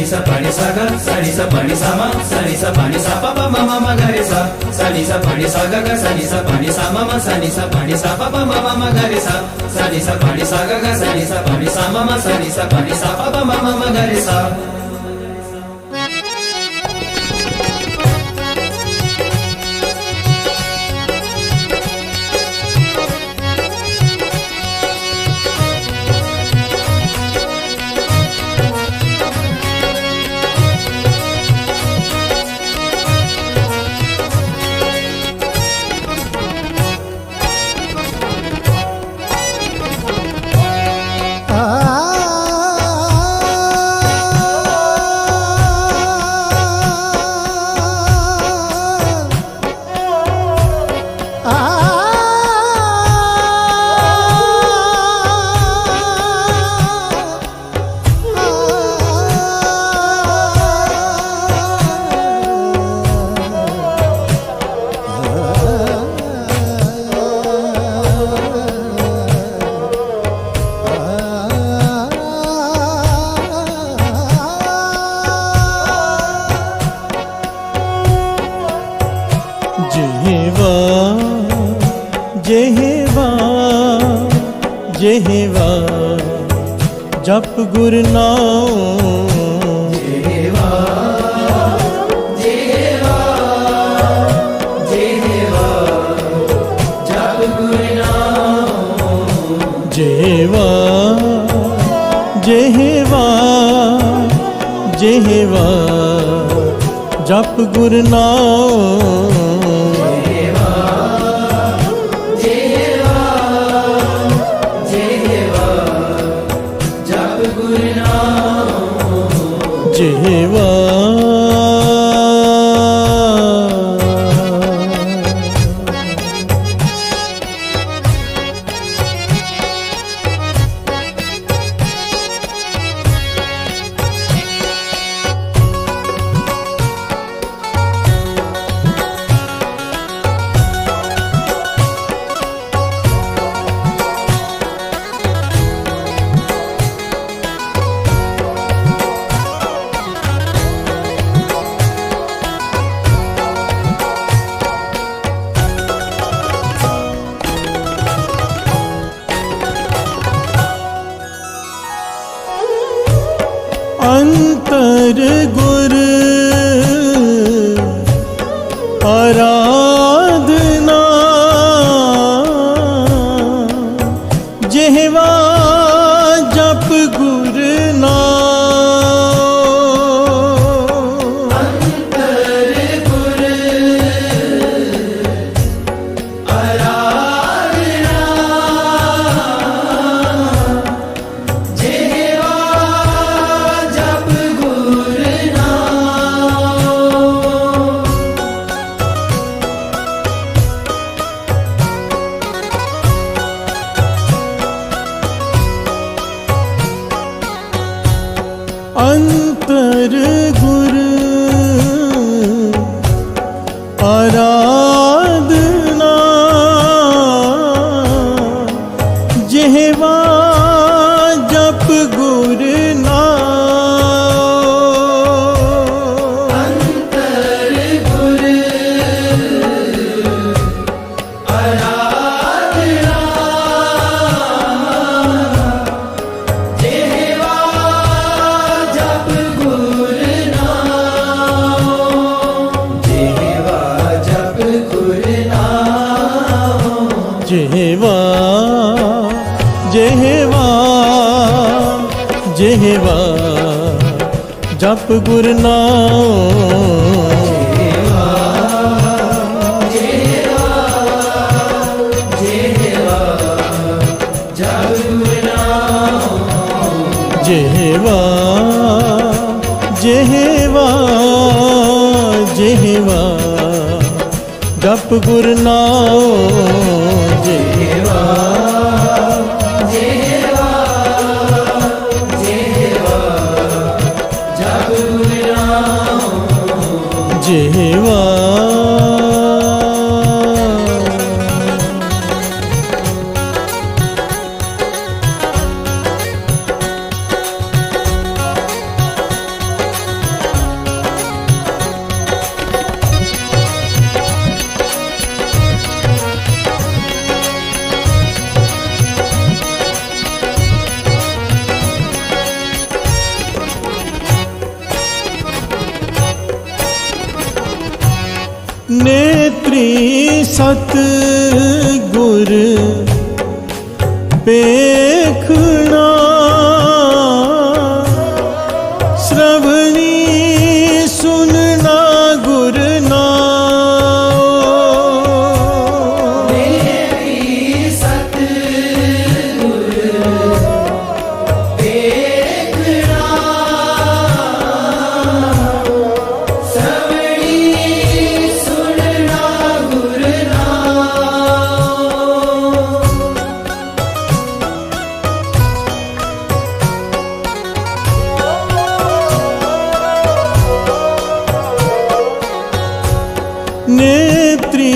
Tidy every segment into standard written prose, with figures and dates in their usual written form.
सा पानी सा ग सा नी सा पानी सा मा सा नी सा पानी सा पा पा मा मा मा गा रे सा नी सा पानी सा ग ग सा नी सा पानी सा मा मा सा नी सा पानी सा पा पा मा मा मा गा रे सा नी सा पानी सा ग ग सा नी सा पानी सा मा मा सा नी सा पानी सा पा पा मा मा मा गा रे सा। ਜਿਹਵਾ ਜਪ ਗੁਰ ਨਾਮ ਜਿਹਵਾ ਜਿਹਵਾ ਜਿਹਵਾ ਜਪ ਗੁਰ ਨਾਮ ਜਿਹਵਾ ਜਿਹਵਾ ਜਿਹਵਾ ਜਪ ਗੁਰ ਨਾਮ ਜਿਹਵਾ अंतर गुर आराधना ਜਿਹਵਾ ਜਪ ਗੁਰ ਨਾਮ ਅੰਤਰ ਗੁਰ ਆਰਾਧਨਾ ਜਿਹਵਾ ਜਪ ਗੁਰ ਨਾਮ अंतर गुर आराधना ਜਿਹਵਾ ਜਪ ਗੁਰ ਨਾਮ ਅੰਤਰ ਗੁਰ ਆਰਾਧਨਾ ਜਿਹਵਾ ਜਪ ਗੁਰ ਨਾਮ ਜਿਹਵਾ ਜਪ ਗੁਰ ਨਾਮ ਜਿਹਵਾ ਜਿਹਵਾ ਜਿਹਵਾ ਜਪ ਗੁਰ ਨਾਮ ਜਿਹਵਾ ਜਿਹਵਾ ਜਿਹਵਾ ਜਪ ਗੁਰ ਨਾਮ ਜਿਹਵਾ ਜਿਹਵਾ सत गुर पेखना श्रवणी सुनना गुर नाम। मेरी सतगुर देखना श्रवणी सुनना गुर नेत्री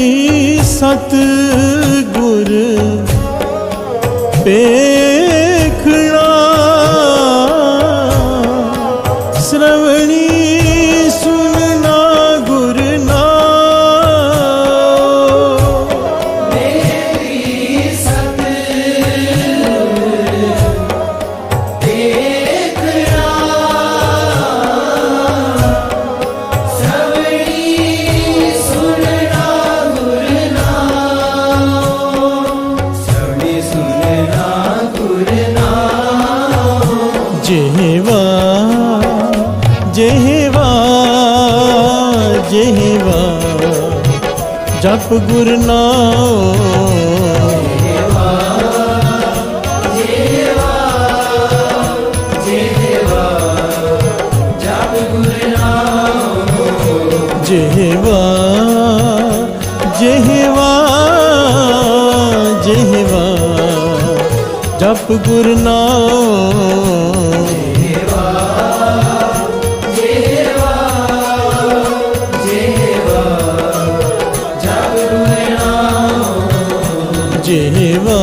सत गुर पेखना श्रवणी सुनना गुर नाम। मेरी सतगुर देखना श्रवणी सुनना गुर नाम। श्रवणी सुनना गुर नाम। जेहवा जेहवा जेहवा जप गुर नाम। जेवा जेवा जेवा जप गुर नाम। जेहवा जेहवा जेहवा जप गुर नाम। जेवा जेवा जेवा जप गुर नाम। जेहवा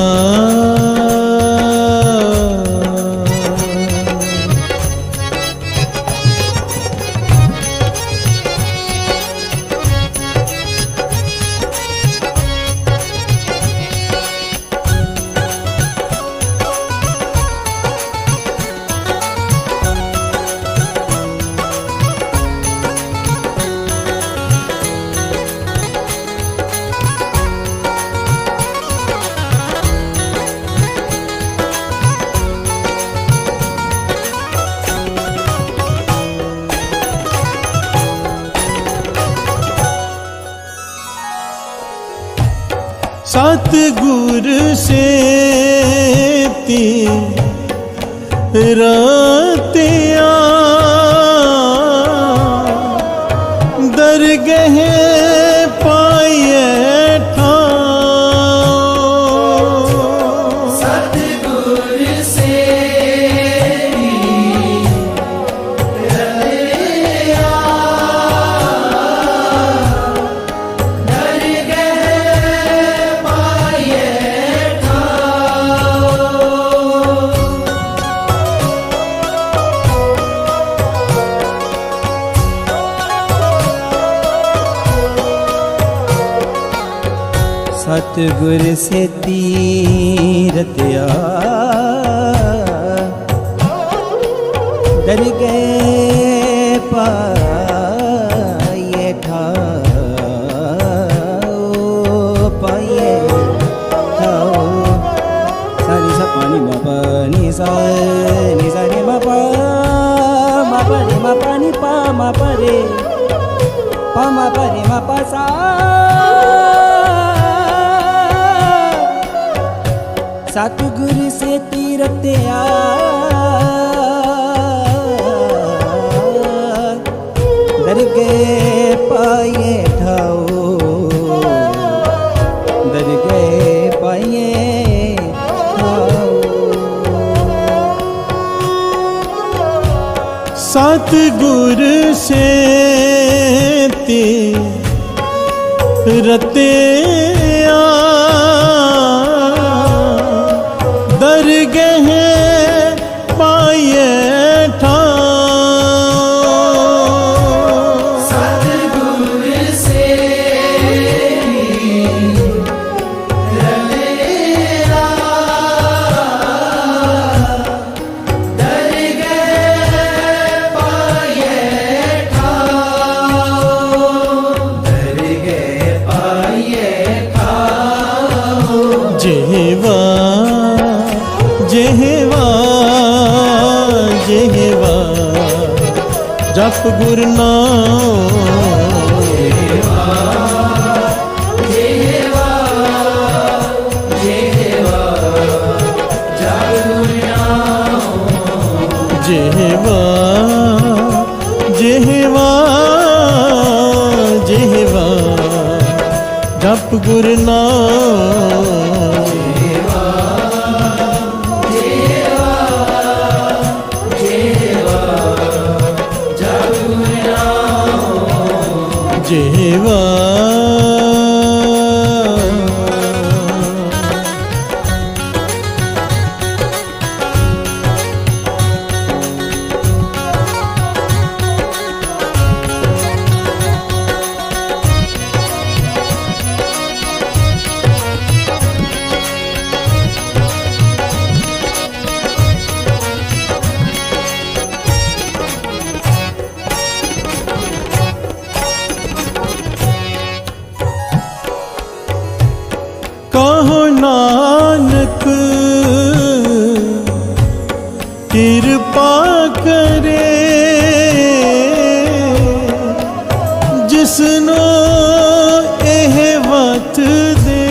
सतगुर से रतिया दरगह पाए ठाम। सतगुर से रतिया दरगह पाए ठाम। सतगुर से तीरतिया दर गए पाए ठाओ पाए ठाओ। सानी सा पानी मा पानी सा नि सा रे मा पा रे मा पानी पा मा पा रे मा पा सा। सतगुर से तीरतिया दर गए पाए ठाओ दर गए पाए ठाओ। सतगुर से रतिया दरगह पाए ठाम। सतगुर से रतिया दरगह पाए ठाम। दरगह पाए ਜਿਹਵਾ ਜਿਹਵਾ ਜਿਹਵਾ ਜਪ ਗੁਰ ਨਾਮ ਜਿਹਵਾ ਜਿਹਵਾ ਜਿਹਵਾ ਜਪ ਗੁਰ ਨਾਮ ਜਿਹਵਾ ਕਹੋ ਨਾਨਕ ਕਿਰਪਾ ਕਰੇ ਜਿਸਨੂੰ ਇਹ ਵਤ ਦੇ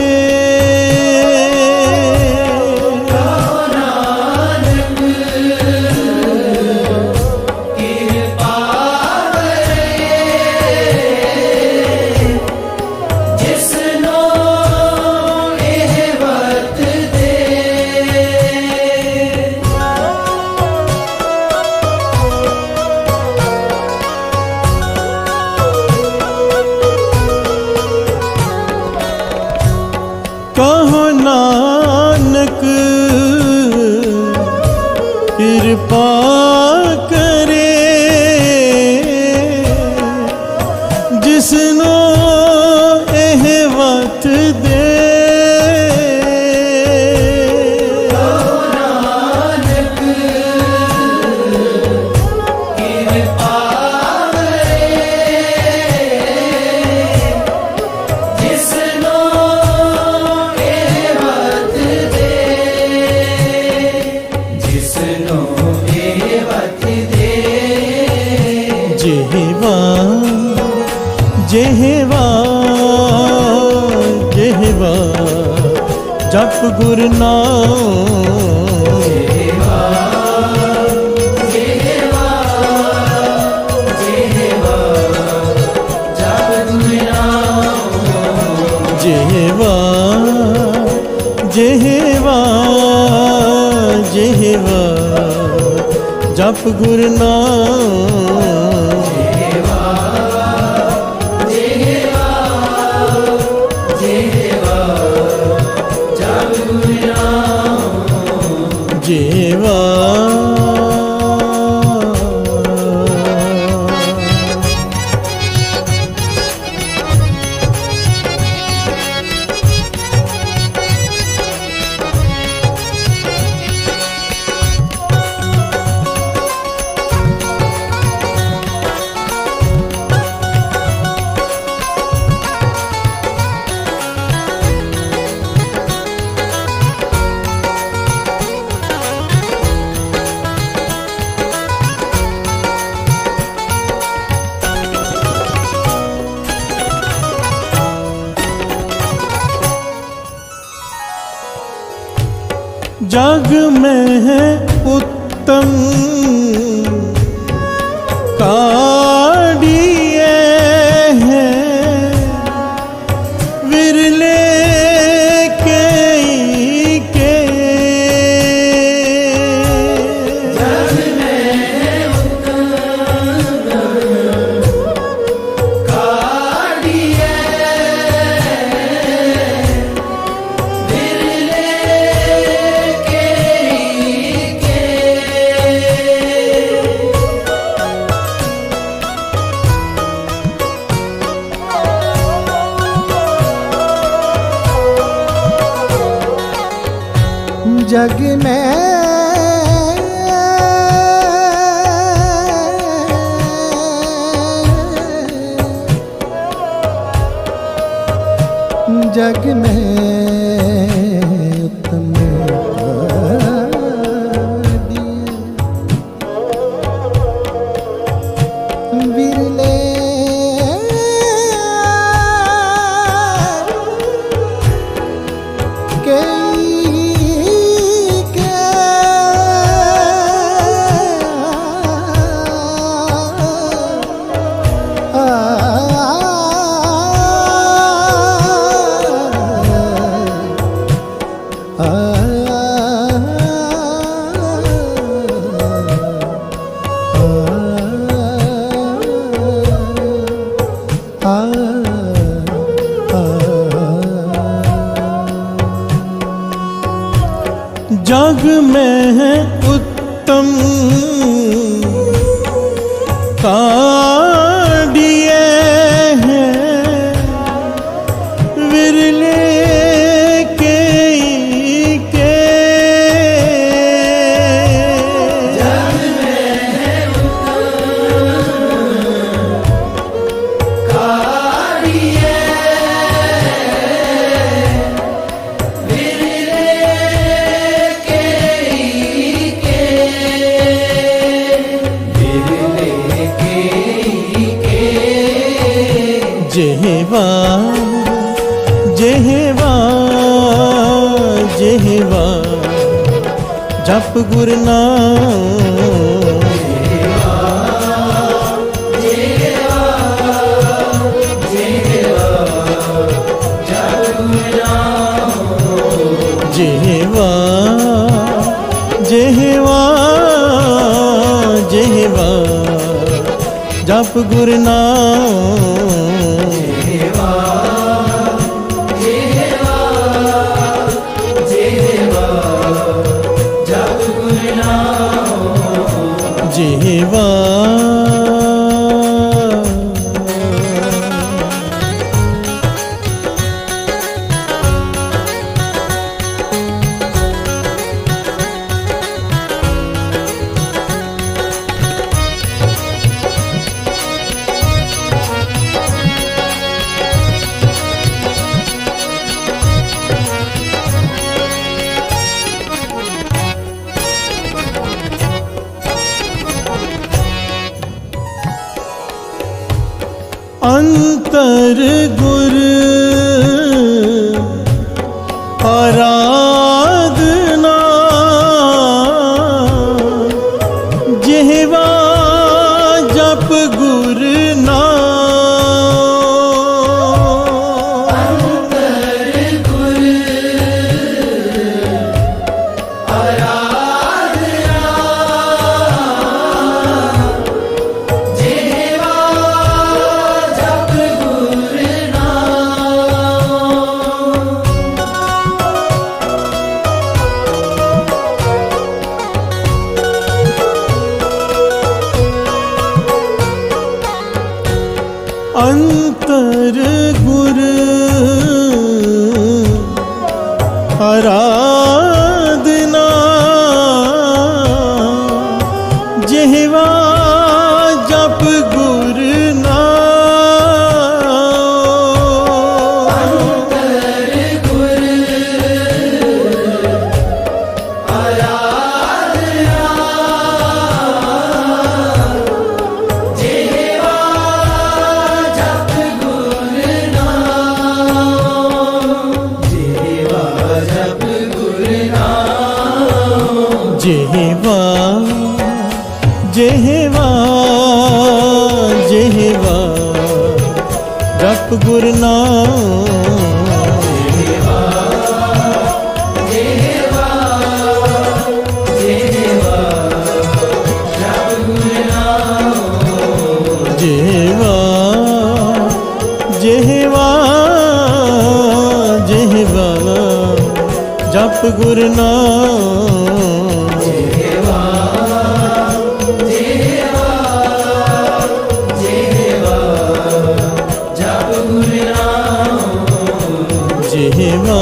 ਕਹੋ ਨਾਨਕ ਕਿਰਪਾ ਕਰੇ ਜਿਸਨੂੰ ਇਹ ਵਤ ਦੇ ਜਿਹਵਾ ਜਿਹਵਾ ਜਿਹਵਾ ਜਪ ਗੁਰ ਨਾਮ ਜਿਹਵਾ ਜਿਹਵਾ ਜਿਹਵਾ ਜਪ ਗੁਰ ਨਾਮ ਜਿਹਵਾ ਜਿਹਵਾ ਜਿਹਵਾ ਜਪ ਗੁਰ ਨਾਮ ਜਿਹਵਾ जग में है उत्तम काढ़िए हैं विरले के जग में है उत्तम काढ़िए जग में जग में जग में है उत्तम काढ़िए हैं विरले के जग में है उत्तम काढ़िए विरले के विरले के जेहवा जेहवा जेहवा जप गुर नाम जेहवा जेहवा जेहवा जप गुर नाम जेहवा अंतर गुर आराधना जेहवा जप गुर नाम अंतर गुर आराधना जेहवा जप गुर नाम जेहवा जेहवा जेहवा जप गुर जेहवा जेहवा जेहवा जप गुर जेहवा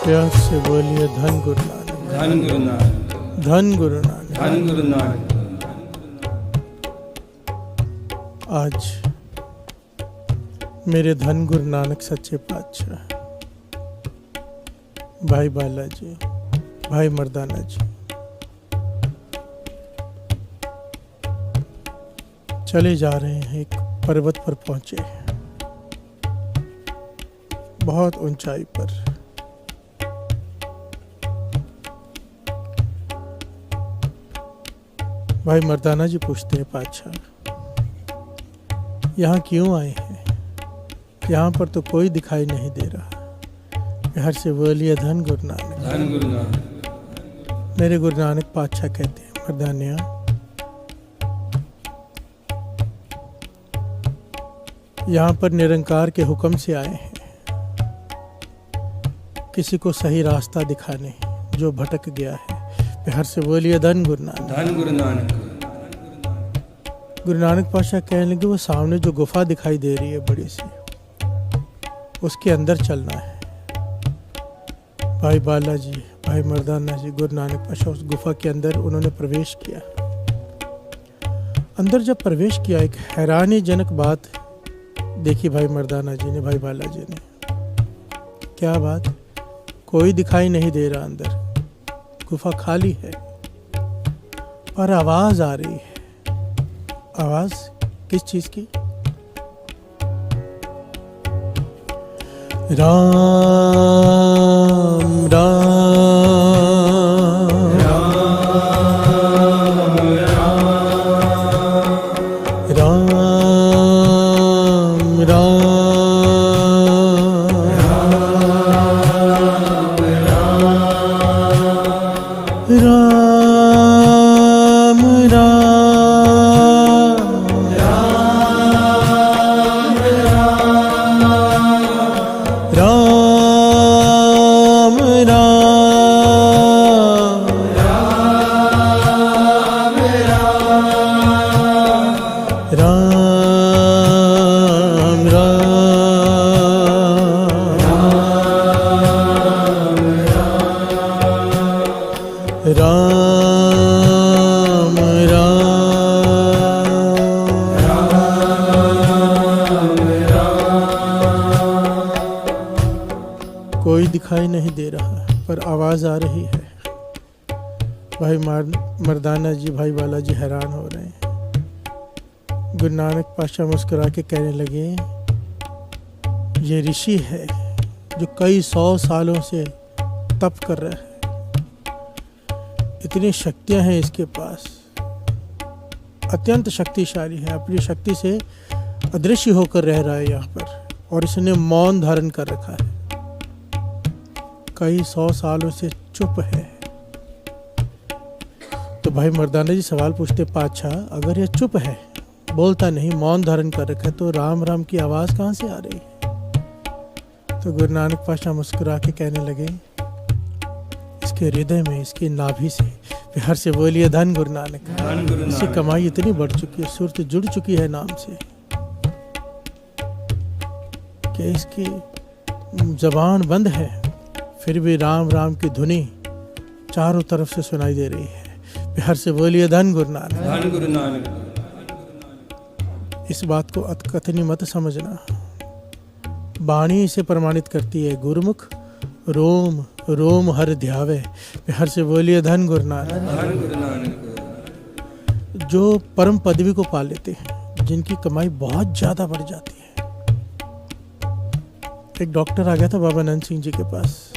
प्यार से बोलिए धन गुरु नानक, धन गुरु नानक, धन गुरु नानक। धन गुरु नानक। आज मेरे धन गुरु नानक सच्चे पातशाह भाई बालाजी, भाई मर्दाना जी चले जा रहे हैं, एक पर्वत पर पहुंचे, बहुत ऊंचाई पर। भाई मर्दाना जी पूछते हैं पातशाह, यहाँ क्यों आए हैं? यहाँ पर तो कोई दिखाई नहीं दे रहा। बिहार से बोलिए धन गुरु नानक। धन गुरु नानक। मेरे गुरु नानक पातशाह कहते हैं, मर्दानिया यहाँ पर निरंकार के हुक्म से आए हैं, किसी को सही रास्ता दिखाने जो भटक गया है। बिहार से बोलिए धन गुरु नानक। धन गुरु नानक। गुरु नानक पातशाह कहने लगे, वो सामने जो गुफा दिखाई दे रही है बड़ी सी, उसके अंदर चलना है। भाई बालाजी, भाई मर्दाना जी, गुरु नानक पातशाह उस गुफा के अंदर उन्होंने प्रवेश किया। अंदर जब प्रवेश किया, एक हैरानीजनक बात देखी भाई मर्दाना जी ने, भाई बालाजी ने। क्या बात? कोई दिखाई नहीं दे रहा अंदर, गुफा खाली है, पर आवाज आ रही है। आवाज किस चीज की? राम राम राम राम राम राम कोई दिखाई नहीं दे रहा, पर आवाज आ रही है। भाई मर्दाना जी, भाई बालाजी हैरान हो रहे हैं। गुरु नानक पातशाह मुस्कुरा के कहने लगे, ये ऋषि है जो कई 100 सालों से तप कर रहा है, इतनी शक्तियां हैं इसके पास, अत्यंत शक्तिशाली है, अपनी शक्ति से अदृश्य होकर रह रहा है यहाँ पर, और इसने मौन धारण कर रखा है, कई 100 सालों से चुप है। तो भाई मर्दाना जी सवाल पूछते, पातशाह अगर ये चुप है, बोलता नहीं, मौन धारण कर रखा है, तो राम राम की आवाज कहाँ से आ रही है? तो गुरु नानक पातशाह मुस्कुरा के कहने लगे, इसके हृदय में, इसकी नाभि से। बिहार से बोलिए धन गुरु नानक। इसकी कमाई इतनी बढ़ चुकी है, सुरत जुड़ चुकी है नाम से, कि इसकी जबान बंद है, फिर भी राम राम की धुनी चारों तरफ से सुनाई दे रही है। बिहार से बोलिए धन गुरु नानक। धन गुरु नानक। इस बात को अतकथनी मत समझना, वाणी इसे प्रमाणित करती है। गुरुमुख रोम रोम हर ध्यावे। बिहार से बोलिए धन गुरु नानक। धन गुरु नानक। जो परम पदवी को पा लेते हैं, जिनकी कमाई बहुत ज्यादा बढ़ जाती है। एक डॉक्टर आ गया था बाबा नंद सिंह जी के पास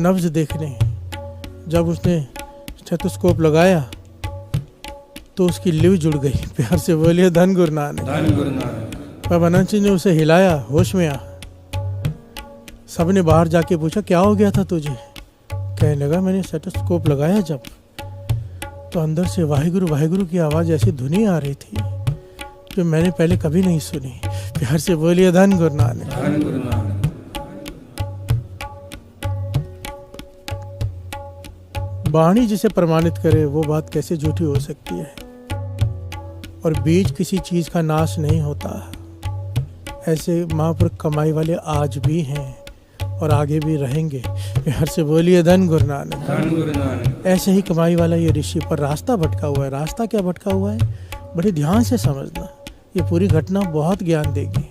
नब्ज देखने। जब उसने स्टेथोस्कोप लगाया तो उसकी लिव जुड़ गई। प्यार से बोलिए धन गुरु नानक। धन गुरु नानक। बाबा नंद सिंह ने उसे हिलाया, होश में आ। सबने बाहर जाके पूछा, क्या हो गया था तुझे? कहने लगा, मैंने स्टेथोस्कोप लगाया जब, तो अंदर से वाहिगुरु वाहिगुरु की आवाज ऐसी धुनी आ रही थी जो मैंने पहले कभी नहीं सुनी। प्यार से बोलिए धन गुरु नानक। धन गुरु नानक। वाणी जिसे प्रमाणित करे वो बात कैसे झूठी हो सकती है? और बीज किसी चीज का नाश नहीं होता। ऐसे महापुरुष कमाई वाले आज भी हैं और आगे भी रहेंगे। प्यार से बोलिए धन गुरु नानक। धन गुरु नानक। ऐसे ही कमाई वाला ये ऋषि, पर रास्ता भटका हुआ है। रास्ता क्या भटका हुआ है, बड़े ध्यान से समझना, ये पूरी घटना बहुत ज्ञान देगी।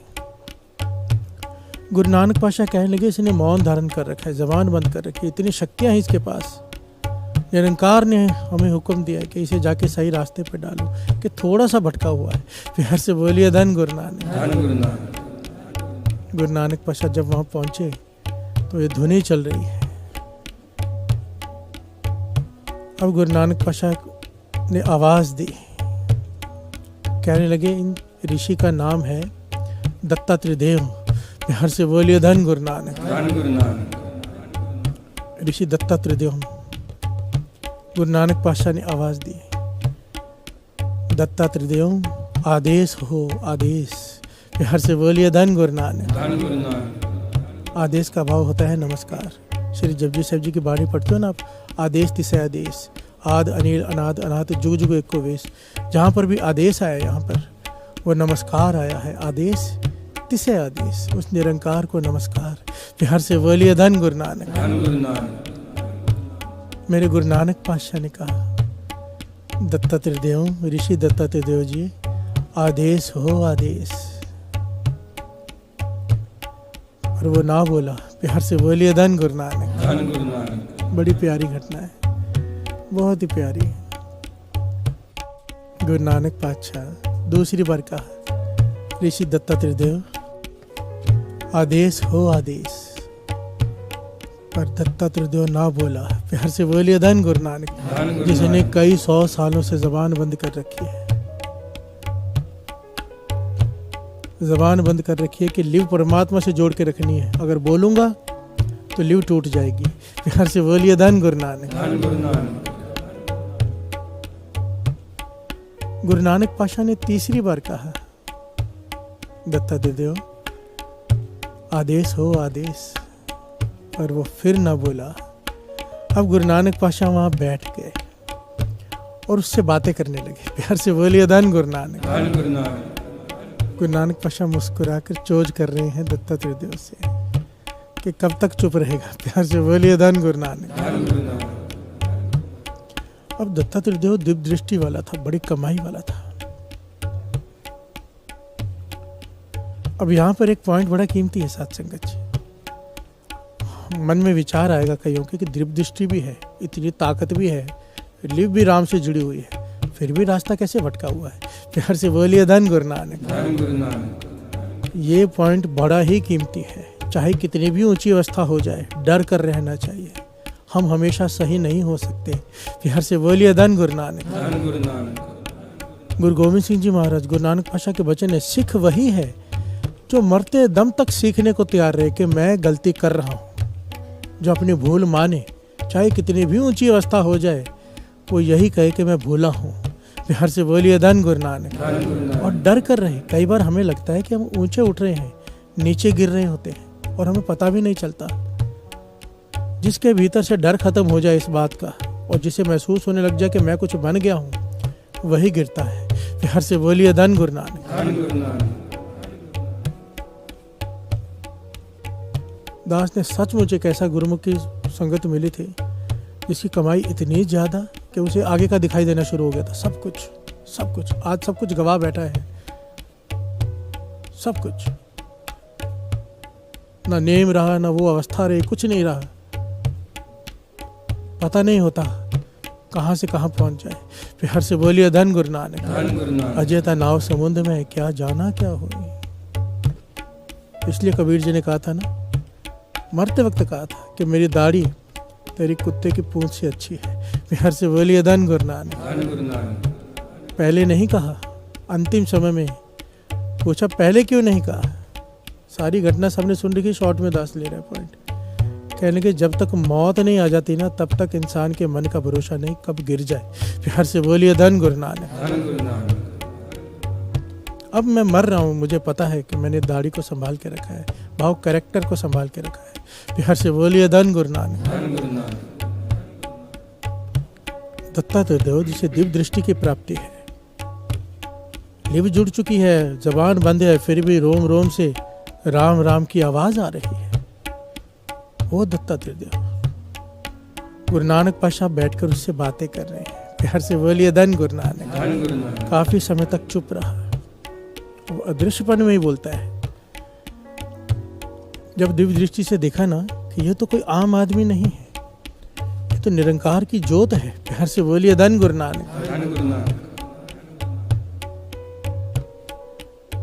गुरु नानक पातशाह कहने लगे, इसने मौन धारण कर रखा है, जबान बंद कर रखी है, इतनी शक्तियां हैं इसके पास, निरंकार ने हमें हुक्म दिया है कि इसे जाके सही रास्ते पे डालो, कि थोड़ा सा भटका हुआ है। प्यार से बोलिए धन गुरु नानक। धन गुरु नानक। गुरु नानक पाशा जब वहाँ पहुँचे तो ये धुनी चल रही है। अब गुरु नानक पाशा ने आवाज़ दी, कहने लगे इन ऋषि का नाम है दत्तात्रेय देव। प्यार से बोलिए धन गुरु नानक। धन गुरु नानक। ऋषि दत्तात्रेय देव। गुरु नानक पातशाह ने आवाज़ दी, दत्तात्रेय देव आदेश हो आदेश। प्यार से बोलिए धन गुरु नानक। धन गुरु नानक। आदेश का भाव होता है नमस्कार। श्री जपजी साहब जी की बाणी पढ़ते हो ना आप, आदेश तिसे आदेश, आद अनिल अनाद अनाथ जुग जुग एको वेश। जहाँ पर भी आदेश आया यहाँ पर वो नमस्कार आया है। आदेश तिसे आदेश, उस निरंकार को नमस्कार। प्यार से बोलिए धन गुरु नानक। धन गुरु नानक। मेरे गुरु नानक पातशाह ने कहा, दत्तात्रेय देव, ऋषि दत्तात्रेय देव जी आदेश हो आदेश, और वो ना बोला। प्यार से बोलिए धन गुरु नानक। धन गुरु नानक। बड़ी प्यारी घटना है, बहुत ही प्यारी। गुरु नानक पातशाह दूसरी बार कहा, ऋषि दत्तात्रेय देव आदेश हो आदेश, पर दत्तात्रेय देव ना बोला। प्यार से बोलिए धन गुरु नानक। धन गुरु जिसने नानक। कई 100 सालों से जबान बंद कर रखी है, जबान बंद कर रखी है कि लिव परमात्मा से जोड़ के रखनी है। अगर बोलूंगा तो लिव टूट जाएगी। प्यार से बोलिए धन गुरु नानक। धन गुरु नानक। गुरु नानक पातशाह ने तीसरी बार कहा, दत्तात्रेय देव आदेश हो आदेश, पर वो फिर ना बोला। अब गुरु नानक पातशाह वहाँ बैठ गए और उससे बातें करने लगे। प्यार से बोलिए धन गुरु नानक। धन गुरु नानक। गुरु नानक पातशाह मुस्कुराकर चोज कर रहे हैं दत्तात्रेय देव से कि कब तक चुप रहेगा। प्यार से बोलिए धन गुरु नानक। धन गुरु नानक। अब दत्तात्रेय देव दिव्य दृष्टि वाला था, बड़ी कमाई वाला था। अब यहाँ पर एक पॉइंट बड़ा कीमती है साथ संगत जी। मन में विचार आएगा कईयों के कि दिव्य दृष्टि भी है, इतनी ताकत भी है, लिव भी राम से जुड़ी हुई है, फिर भी रास्ता कैसे भटका हुआ है। प्यार से बोलिए धन गुरु नानक। धन गुरु नानक। ये पॉइंट बड़ा ही कीमती है। चाहे कितनी भी ऊंची अवस्था हो जाए, डर कर रहना चाहिए। हम हमेशा सही नहीं हो सकते। प्यार से बोलिए धन गुरु नानक। धन गुरु नानक। गुरु गोविंद सिंह जी महाराज, गुरु नानक पातशाह के वचन है, सिख वही है जो मरते दम तक सीखने को तैयार रहे कि मैं गलती कर रहा हूँ, जो अपनी भूल माने, चाहे कितनी भी ऊंची अवस्था हो जाए, वो यही कहे कि मैं भूला हूँ। प्यार से बोलिए धन गुरु नानक। धन गुरु नानक। और डर कर रहे। कई बार हमें लगता है कि हम ऊंचे उठ रहे हैं, नीचे गिर रहे होते हैं और हमें पता भी नहीं चलता। जिसके भीतर से डर खत्म हो जाए इस बात का, और जिसे महसूस होने लग जाए कि मैं कुछ बन गया हूँ, वही गिरता है। प्यार से बोलिए धन गुरु नानक। धन गुरु नानक। दास ने सचमुच एक ऐसा गुरुमुख की संगत मिली थी जिसकी कमाई इतनी ज़्यादा कि उसे आगे का दिखाई देना शुरू हो गया था। सब कुछ सब कुछ, आज सब कुछ गवा बैठा है। सब कुछ, ना नेम रहा, ना वो अवस्था रही, कुछ नहीं रहा। पता नहीं होता कहाँ से कहाँ पहुँच जाए। प्यार से बोलिए धन गुरु नानक। धन गुरु नानक। अजयता नाव समुद्र में, क्या जाना क्या हुई। इसलिए कबीर जी ने कहा था ना, मरते वक्त कहा था कि मेरी दाढ़ी तेरी कुत्ते की पूंछ से अच्छी है। प्यार से बोलिए धन गुरु नानक। धन गुरु नानक। पहले नहीं कहा, अंतिम समय में पूछा पहले क्यों नहीं कहा। सारी घटना सबने सुन रखी, शॉर्ट में दास ले रहा है पॉइंट। कहने के जब तक मौत नहीं आ जाती ना, तब तक इंसान के मन का भरोसा नहीं कब गिर जाए। प्यार से बोलिए धन गुरु नानक। धन गुरु नानक। अब मैं मर रहा हूँ, मुझे पता है कि मैंने दाढ़ी को संभाल के रखा है, भाव कैरेक्टर को संभाल के रखा है। प्यार से बोलिए धन गुरु नानक। धन गुरु नानक। दत्तात्रेय देव जिसे दिव्य दृष्टि की प्राप्ति है, लिव जुड़ चुकी है, जबान बंद है, फिर भी रोम रोम से राम राम की आवाज आ रही है, वो दत्तात्रेय देव। गुरु नानक पातशाह बैठकर उससे बातें कर रहे हैं। प्यार से बोलिए धन गुरु नानक। धन गुरु नानक। काफी समय तक चुप रहा। वो अदृश्यपन में ही बोलता है। जब दिव्य दृष्टि से देखा ना कि ये तो कोई आम आदमी नहीं है, ये तो निरंकार की जोत है। प्यार से बोलिए धन गुरु नानक। धन गुरु नानक।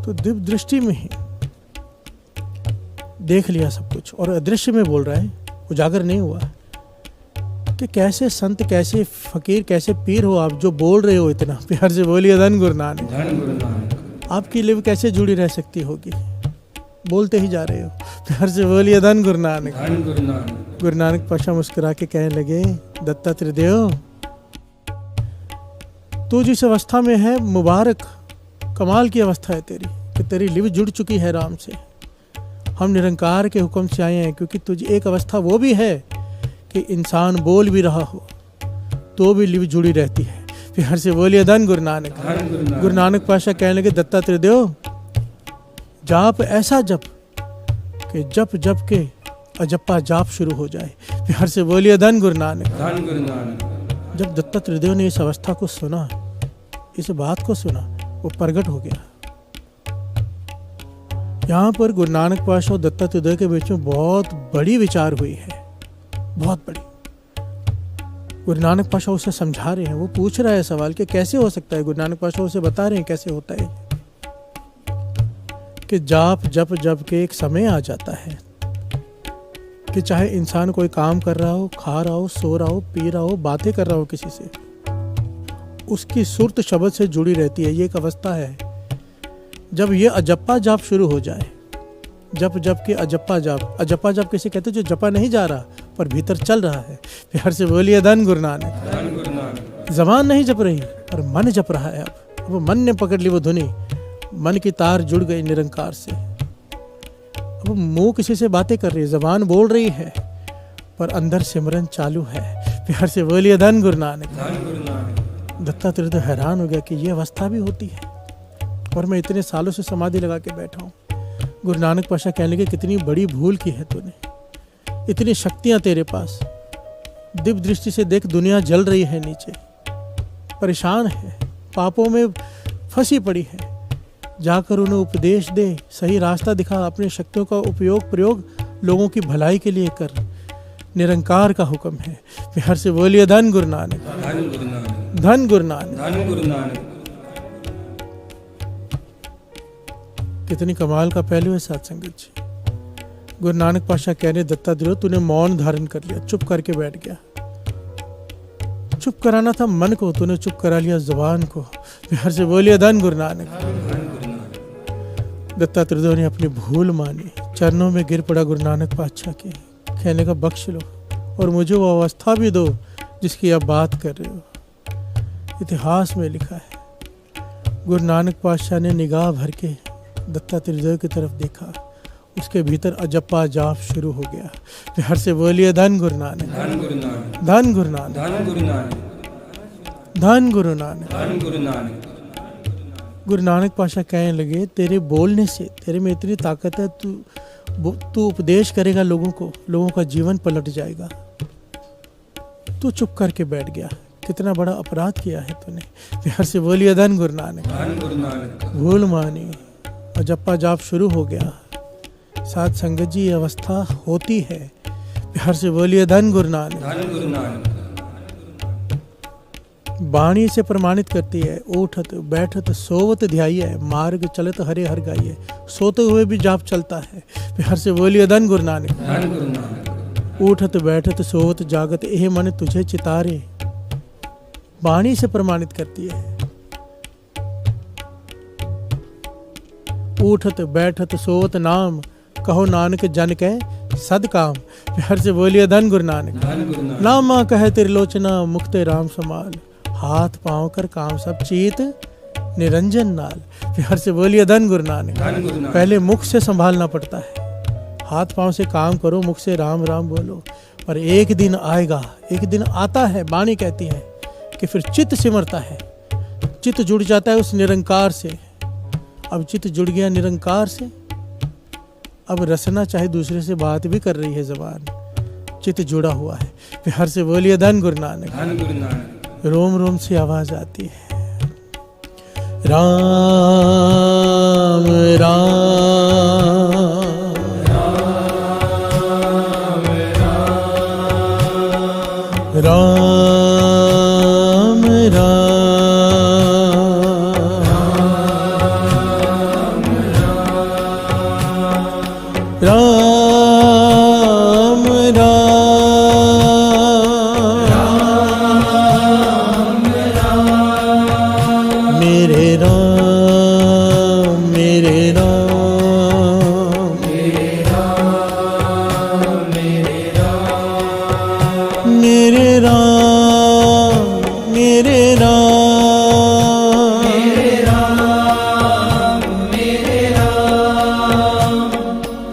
तो दिव्य दृष्टि में ही देख लिया सब कुछ, और अदृश्य में बोल रहा है, उजागर नहीं हुआ कि कैसे संत, कैसे फकीर, कैसे पीर हो आप जो बोल रहे हो इतना। प्यार से बोलिए धन गुरु नानक। धन गुरु नानक। आपकी लिव कैसे जुड़ी रह सकती होगी, बोलते ही जा रहे हो। प्यार से बोलिए धन गुरु नानक। धन गुरु नानक। गुरु नानक पातशाह मुस्कुरा के कहने लगे, दत्तात्रेय देव तू जिस अवस्था में है, मुबारक, कमाल की अवस्था है तेरी, कि तेरी लिव जुड़ चुकी है राम से। हम निरंकार के हुक्म से आए हैं, क्योंकि तुझे एक अवस्था वो भी है कि इंसान बोल भी रहा हो तो भी लिव जुड़ी रहती है। प्यार से बोलिए धन गुरु नानक। धन गुरु नानक। गुरु नानक पातशाह कहने लगे, दत्तात्रेय देव जाप ऐसा जप कि जप जप के अजप्पा जाप शुरू हो जाए। प्यार से बोलिए धन गुरु नानक। धन गुरु नानक। जब दत्तात्रेय देव ने इस अवस्था को सुना, इस बात को सुना, वो प्रगट हो गया। यहाँ पर गुरु नानक पातशाह और दत्तात्रेय देव के बीच में बहुत बड़ी विचार हुई है, बहुत बड़ी। गुरु नानक पातशाह उसे समझा रहे हैं, वो पूछ रहा है सवाल कि कैसे हो सकता है। गुरु नानक पातशाह उसे बता रहे हैं कैसे होता है, कि जाप जप जप के एक समय आ जाता है कि चाहे इंसान कोई काम कर रहा हो, खा रहा हो, सो रहा हो, पी रहा हो, बातें कर रहा हो किसी से, उसकी सुरत शब्द से जुड़ी रहती है। ये एक अवस्था है। जब ये अजप्पा जाप शुरू हो जाए, जप जप के अजप्पा जाप, अजप्पा जाप किसे कहते हैं, जो जपा नहीं जा रहा पर भीतर चल रहा है। प्यार से बोलिए धन गुरु नानक। धन गुरु नानक। जबान नहीं जप रही पर मन जप रहा है। अब वो मन ने पकड़ ली वो धुनी, मन की तार जुड़ गई निरंकार से। अब मुंह किसी से बातें कर रही है, जबान बोल रही है पर अंदर सिमरन चालू है। प्यार से बोलिए धन गुरु नानक। धन गुरु नानक। दत्तात्रेय तो हैरान हो गया कि ये अवस्था भी होती है, और मैं इतने सालों से समाधि लगा के बैठा हूँ। गुरु नानक पातशाह कहने लगे, कितनी बड़ी भूल की है तूने, इतनी शक्तियां तेरे पास। दिव्य दृष्टि से देख, दुनिया जल रही है नीचे, परेशान है, पापों में फंसी पड़ी है। जाकर उन्हें उपदेश दे, सही रास्ता दिखा, अपनी शक्तियों का उपयोग प्रयोग लोगों की भलाई के लिए कर। निरंकार का हुक्म है। प्यार से बोलिए धन गुरु नानक। धन गुरु नानक। धन गुरु नानक। धन गुरु नानक। कितनी कमाल का पहलू है साथ संगत जी। गुरु नानक पातशाह कह रहे, दत्तात्रेय तूने मौन धारण कर लिया, चुप करके बैठ गया। चुप कराना था मन को, तूने चुप करा लिया जुबान को। प्यार से बोलिए धन गुरु नानक। दत्तात्रेय ने अपनी भूल मानी, चरणों में गिर पड़ा गुरु नानक पातशाह के, कहने का बख्श लो और मुझे वो अवस्था भी दो जिसकी आप बात कर रहे हो। इतिहास में लिखा है, गुरु नानक पातशाह ने निगाह भर के दत्तात्रेय की तरफ देखा, उसके भीतर अजप्पा जाप शुरू हो गया। प्यार से बोलिए धन गुरु नानक। धन गुरु नानक। धन गुरु नानक। धन गुरु नानक। धन गुरु नानक। धन गुरु नानक। गुरु नानक पातशाह कहने लगे, तेरे बोलने से, तेरे में इतनी ताकत है, तू उपदेश करेगा लोगों को, लोगों का जीवन पलट जाएगा। तू चुप करके बैठ गया, कितना बड़ा अपराध किया है तूने। प्यार से बोलिए धन गुरु नानक। धन गुरु नानक। भूल मानी, अजप्पा जाप शुरू हो गया। साथ संगत जी, ये अवस्था होती है। प्यार से बोलिए धन गुरु नानक। धन गुरु नानक। वाणी से प्रमाणित करती है, उठत बैठत सोवत ध्याइए, मार्ग चलत हरे हर गाइए। सोते हुए भी जाप चलता है। प्यार से बोलिए धन गुरु नानक। धन गुरु नानक। उठत बैठत सोवत जागत, एह मन तुझे चितारे। वाणी से प्रमाणित करती है। उठत बैठत सोवत नाम, कहो नानक जन के सद काम। प्यार से बोलिए धन गुरु नानक। धन गुरु नानक। नामा कहे त्रिलोचना, मुक्ते राम समाल। हाथ पांव कर काम सब चीत, निरंजन नाल। प्यार से बोलिए धन गुरु नानक। धन गुरु नानक। पहले मुख से संभालना पड़ता है, हाथ पांव से काम करो, मुख से राम राम बोलो। पर एक दिन आएगा, एक दिन आता है, वाणी कहती है कि फिर चित्त सिमरता है, चित्त जुड़ जाता है उस निरंकार से। अब चित्त जुड़ गया निरंकार से, अब रसना चाहे दूसरे से बात भी कर रही है जबान, चित्त जुड़ा हुआ है। प्यार से बोलिए धन गुरु नानक। धन गुरु नानक। रोम रोम से आवाज आती है, राम राम राम राम राम मेरे राम मेरे राम मेरे राम मेरे राम मेरे राम मेरे राम मेरे राम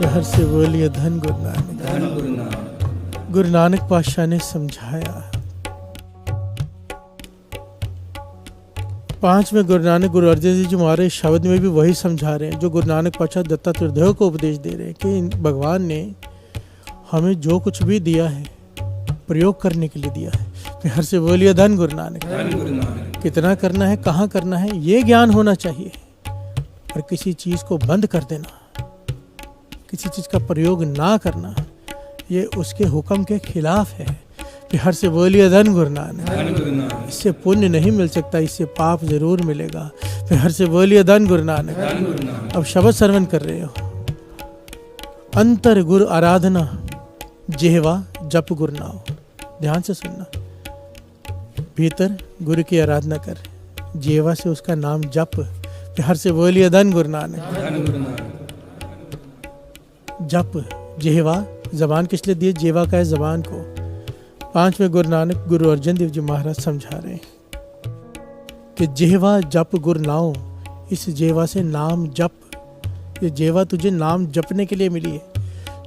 हर से बोलिए धन गुरु नानक। धन गुरु नानक। गुरु नानक पातशाह ने समझाया। पांचवें गुरु नानक गुरु अर्जन देव जी हमारे शब्द में भी वही समझा रहे हैं जो गुरु नानक पातशाह दत्तात्रेय को उपदेश दे रहे हैं कि भगवान ने हमें जो कुछ भी दिया है प्रयोग करने के लिए दिया है। फिर हर से बोलिए धन गुरु नानक। धन गुरु नानक। कितना करना है, कहाँ करना है, ये ज्ञान होना चाहिए। और किसी चीज को बंद कर देना, किसी चीज का प्रयोग ना करना, ये उसके हुक्म के खिलाफ है। हर से बोलिए धन गुरु नानक। धन गुरु नानक। इससे पुण्य नहीं मिल सकता, इससे पाप जरूर मिलेगा। फिर हर से बोलिए धन गुरु नानक। धन गुरु नानक। अब शब्द श्रवण कर रहे हो। अंतर गुरु आराधना जेहवा जप गुरु नाम। ध्यान से सुनना। भीतर गुरु की आराधना कर, जेवा से उसका नाम जप। फिर हर से बोलिए धन गुरु नानक। धन गुरु नानक। जप जेहवा जबान किस लिए दिए? जेवा का है जबान को। पांचवें गुरु नानक गुरु अर्जन देव जी महाराज समझा रहे हैं कि जेहवा जप गुरु नाओ। इस जेवा से नाम जप। ये जेवा तुझे नाम जपने के लिए मिली है,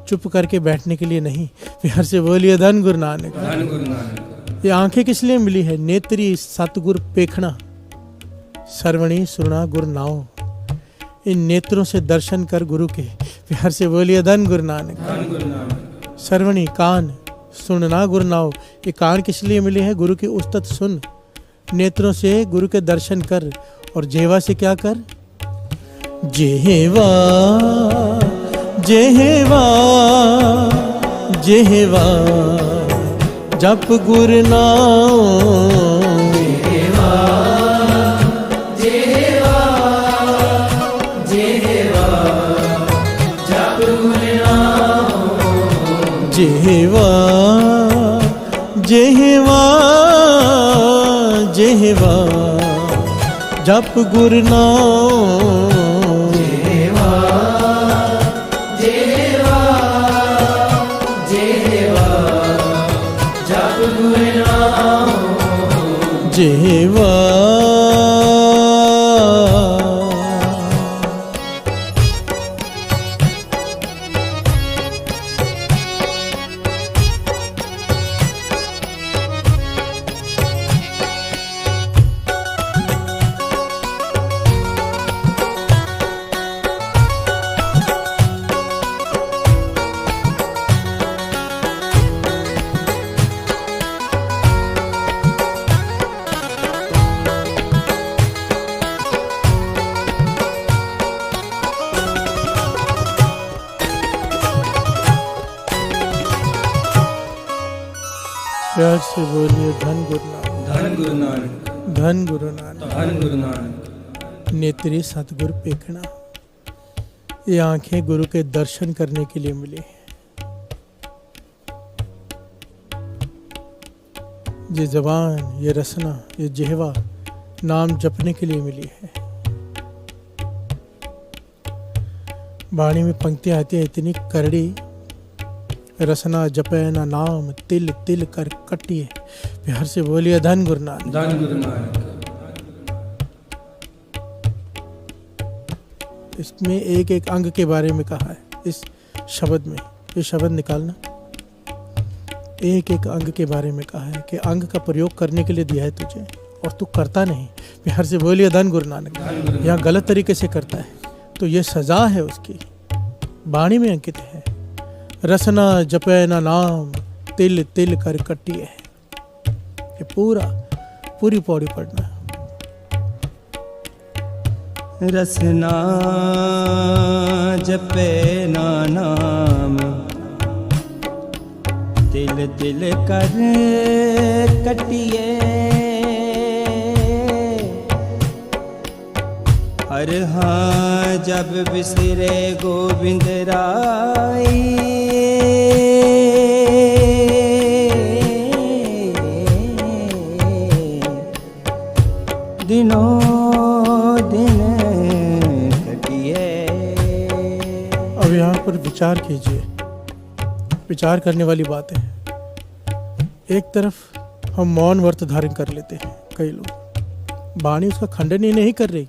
चुप करके बैठने के लिए नहीं। फिर हर से बोलिए धन गुरु नानक। धन गुरु नानक। ये आंखें किस लिए मिली है? नेत्री सतगुर पेखना, सर्वणी सुरना गुरु नाओ। इन नेत्रों से दर्शन कर गुरु के। फिर हर से बोलिए धन गुरु नानक। धन गुरु नानक। सर्वणी कान, सुनना गुरु नाओ। ये कान किस लिए मिले हैं? गुरु की उस्तत सुन। नेत्रों से गुरु के दर्शन कर। और जेवा से क्या कर? जेहवा जेहवा जेहवा जप गुरु नाओ। जेहवा जेहवा जेहवा जप गुरु नाम। जेहवा जेहवा जेहवा जप गुरु नाम। जेहवा प्यार से बोलिए धन गुरु नानक। धन गुरु नानक। धन गुरु नानक। धन गुरु नानक। नेत्री सतगुर पेखना। ये आंखें गुरु के दर्शन करने के लिए मिली हैं। ये जबान, ये रसना, ये जिह्वा नाम जपने के लिए मिली है। वाणी में पंक्तियां आती है इतनी करड़ी। रसना जपे न नाम तिल तिल कर कटिए। बिहार से बोलिए धन गुरु नानक। धन गुरु नानक। इसमें एक एक अंग के बारे में कहा है। इस शब्द में ये शब्द निकालना। एक एक अंग के बारे में कहा है कि अंग का प्रयोग करने के लिए दिया है तुझे और तू करता नहीं। बिहार से बोलिए धन गुरु नानक। यहाँ गलत तरीके से करता है तो ये सजा है उसकी। वाणी में अंकित है। रसना जपे न नाम तिल तिल कर कटिए। ये पूरी पौड़ी पढ़ना। रसना जपे ना नाम तिल तिल कर कटिए। हर हाँ जब बिसरे गोविंद राय, दिनों दिन कटिए। अब यहाँ पर विचार कीजिए, विचार करने वाली बात है। एक तरफ हम मौन व्रत धारण कर लेते हैं, कई लोग, वाणी उसका खंडन ही नहीं कर रही,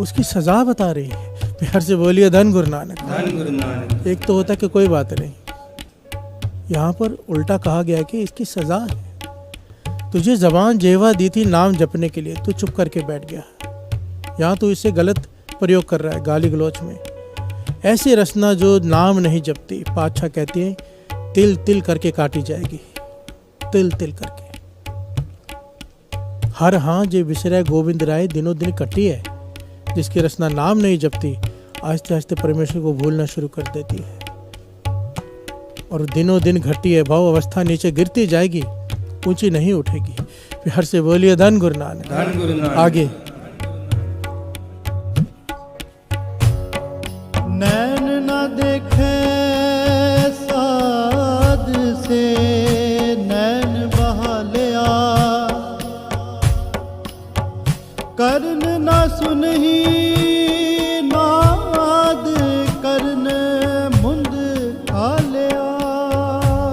उसकी सजा बता रही है। प्यार से बोलिए धन गुरु नानक। धन गुरु नानक। एक तो होता कि कोई बात नहीं, यहाँ पर उल्टा कहा गया कि इसकी सजा है। तुझे जबान जेवा दी थी नाम जपने के लिए, तू चुप करके बैठ गया। यहाँ तो इससे गलत प्रयोग कर रहा है गाली गलौच में। ऐसी रचना जो नाम नहीं जपती, पातशाह कहती है तिल तिल करके काटी जाएगी, तिल तिल करके। हर हाँ जे विसरे गोविंद राय, दिनों दिन कटी है। जिसकी रचना नाम नहीं जपती, आहिस्ते आहिस्ते परमेश्वर को भूलना शुरू कर देती है, और दिनों दिन घटी है। भाव अवस्था नीचे गिरती जाएगी, ऊंची नहीं उठेगी। प्यार से बोलिए धन गुरु नानक। धन गुरु नानक। आगे नैन न देखे साध से नैन बहा लिया, कर्ण न सुनही नाद कर्ण मुंद खा लिया।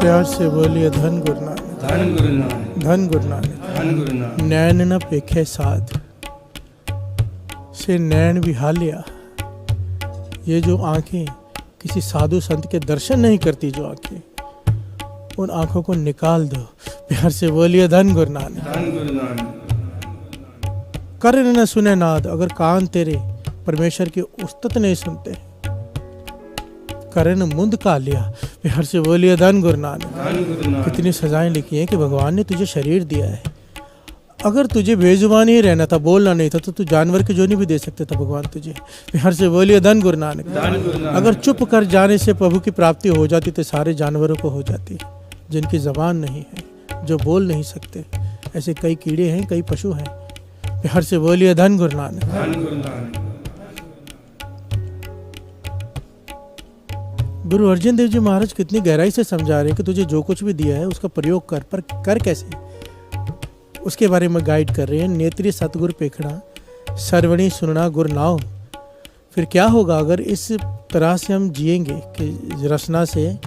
प्यार से बोलिए धन गुरु नानक। धन गुरु नानक। धन गुरु नानक। धन गुरु नानक। नैन न पेखे साध से नैन बिहा लिया। ये जो आंखें किसी साधु संत के दर्शन नहीं करती, जो आंखें, उन आंखों को निकाल दो। प्यार से बोलिए धन गुरु नानक। धन गुरु नानक। कर्ण न सुने नाद, अगर कान तेरे परमेश्वर की उस्तत नहीं सुनते, कर्ण मुंद का लिया। प्यार से बोलिए धन गुरु नानक। धन गुरु नानक। कितनी सजाएं लिखी हैं कि भगवान ने तुझे शरीर दिया है। अगर तुझे बेजुबान ही रहना था, बोलना नहीं था, तो तू जानवर की जोनी भी दे सकते था भगवान तुझे। प्यार से बोलिए धन गुरु नानक। धन गुरु नानक। अगर चुप कर जाने से प्रभु की प्राप्ति हो जाती तो सारे जानवरों को हो जाती, जिनकी जबान नहीं है, जो बोल नहीं सकते। ऐसे कई कीड़े हैं, कई पशु हैं। प्यार से बोलिए धन गुरु नानक। धन गुरु नानक। गुरु अर्जन देव जी महाराज कितनी गहराई से समझा रहे हैं कि तुझे जो कुछ भी दिया है उसका प्रयोग कर, पर कर कैसे, उसके बारे में गाइड कर रहे हैं। नेत्री सतगुरु पेखड़ा, सर्वणी सुनना गुरु नाव। फिर क्या होगा अगर इस तरह से हम जिएंगे कि रसना से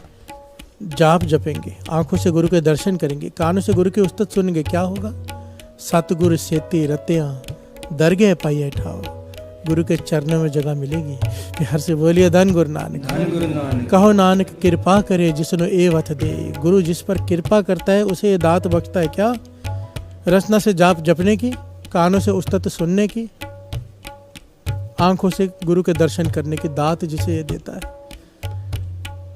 जाप जपेंगे, आंखों से गुरु के दर्शन करेंगे, कानों से गुरु की उस्तत सुनेंगे, क्या होगा? सतगुरु सेती रतियाँ दरगह पाइए ठाओ, गुरु के चरणों में जगह मिलेगी। प्यार से बोलिए धन गुरु नानक। धन गुरु नानक। कहो नानक कृपा करे जिसनो ए वत दे। गुरु जिस पर कृपा करता है उसे ये दात बख्शता है। क्या? रचना से जाप जपने की, कानों से उस्तत सुनने की, आंखों से गुरु के दर्शन करने की दात जिसे ये देता है।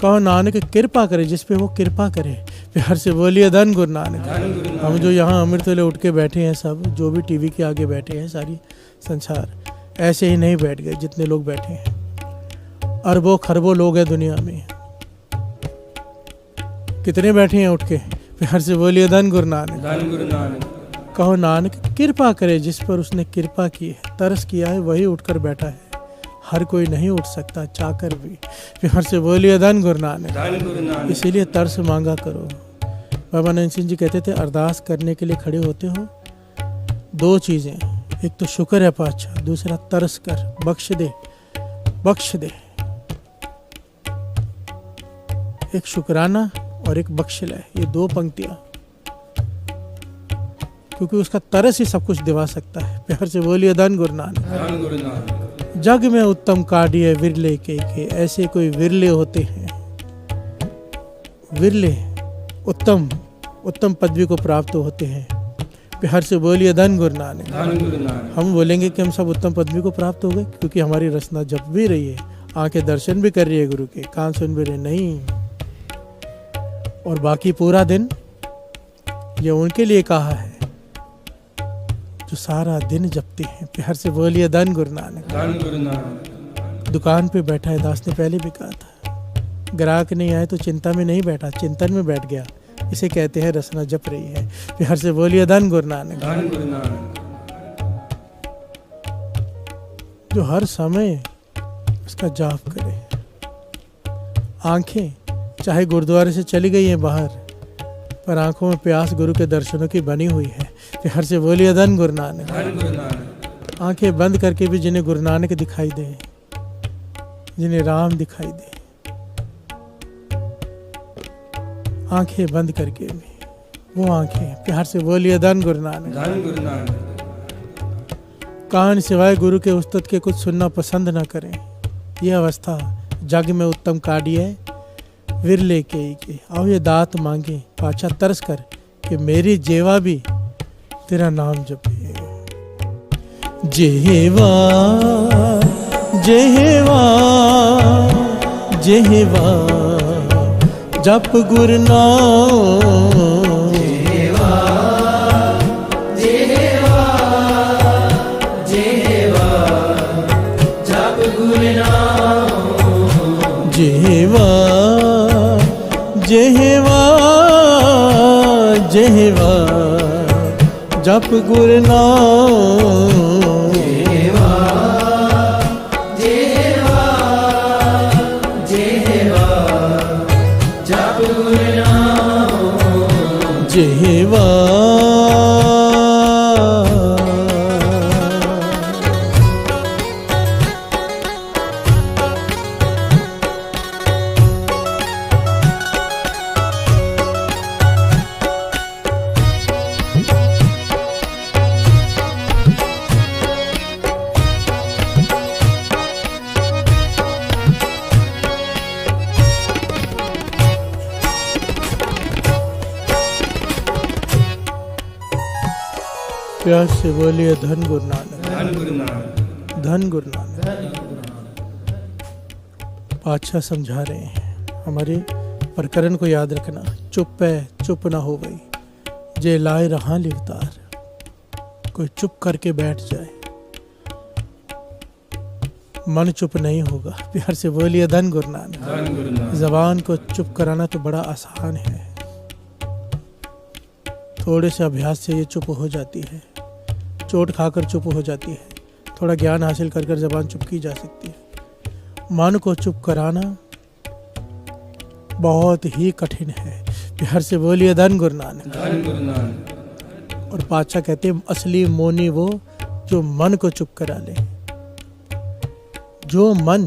कहो नानक कृपा करे जिस पे वो कृपा करे। प्यार से बोलिए धन गुरु नानक। धन गुरु नानक। हम जो यहाँ अमृत वेले उठ के बैठे हैं, सब जो भी टीवी के आगे बैठे हैं, सारी संसार ऐसे ही नहीं बैठ गए जितने लोग बैठे हैं। अरबों खरबों लोग हैं दुनिया में, कितने बैठे हैं उठ के? प्यार से बोलिए धन गुरु नानक। धन गुरु नानक। कहो नानक कृपा करे जिस पर उसने कृपा की है, तरस किया है, वही उठकर बैठा है। हर कोई नहीं उठ सकता, चाकर भी। प्यार से बोलिए धन गुरु नानक। धन गुरु नानक। इसीलिए तरस मांगा करो। बाबा नंद सिंह जी कहते थे, अरदास करने के लिए खड़े होते हो, दो चीजें, एक तो शुक्र है पातशाह, दूसरा तरस कर, बख्श दे, बख्श दे। एक शुक्राना और एक बख्शिला, ये दो पंक्तियां, क्योंकि उसका तरस ही सब कुछ दिवा सकता है। प्यार से बोलिए धन गुरु नानक। धन गुरु नानक। जग में उत्तम काढ़िए विरले के ऐसे कोई विरले होते हैं, विरले उत्तम उत्तम पदवी को प्राप्त होते हैं। प्यार से बोलिए धन गुरु नानक। धन गुरु नानक। हम बोलेंगे कि हम सब उत्तम पदवी को प्राप्त हो गए क्योंकि हमारी रचना जप भी रही है, आंखें दर्शन भी कर रही है गुरु के, कान सुन भी रहे, नहीं। और बाकी पूरा दिन ये उनके लिए कहा है जो सारा दिन जपते हैं। प्यार से बोलिए धन गुरु नानक। धन गुरु नानक। दुकान पे बैठा है, दास ने पहले भी कहा था, ग्राहक नहीं आए तो चिंता में नहीं बैठा, चिंतन में बैठ गया, इसे कहते हैं रचना जप रही है। प्यार से बोलिए धन गुरु नानक। धन गुरु नानक। जो हर समय उसका जाप करे। आंखें चाहे गुरुद्वारे से चली गई हैं बाहर, पर आंखों में प्यास गुरु के दर्शनों की बनी हुई है। प्यार से बोलिए धन गुरु नानक। धन गुरु नानक। आंखें बंद करके भी जिन्हें गुरु नानक दिखाई दे, जिन्हें राम दिखाई दे, आंखें बंद करके भी वो आंखें, प्यार से बोलिए धन गुरु नानक। धन गुरु नानक। कान सिवाय गुरु के उस्तत के कुछ सुनना पसंद न करें। यह अवस्था जग में उत्तम काढ़िए विरले के। आओ ये दात मांगे पाछा तरस कर कि मेरी जेवा भी तेरा नाम जपे। जेवा जेवा जेवा जप गुरु नाम। जेवा जेवा जेवा जप गुरु नाम। जेवा जेवा जेवा जप गुरु नाम। जेवा प्यार से बोलिए धन गुरु नानक। धन गुरु नानक। धन गुरु नानक। पातशाह समझा रहे हैं हमारे प्रकरण को याद रखना। चुप है चुप ना हो गई जे लाए रहा लिवतार। कोई चुप करके बैठ जाए, मन चुप नहीं होगा। प्यार से बोलिए धन गुरु नानक। धन गुरु नानक। जबान को चुप कराना तो बड़ा आसान है, थोड़े से अभ्यास से ये चुप हो जाती है। चोट खाकर चुप हो जाती है, थोड़ा ज्ञान हासिल कर कर जबान चुप की जा सकती है। मन को चुप कराना बहुत ही कठिन है। प्यार से बोलिए धन गुरु नानक। धन गुरु नानक। और पातशाह कहते हैं असली मौनी वो जो मन को चुप करा ले। जो मन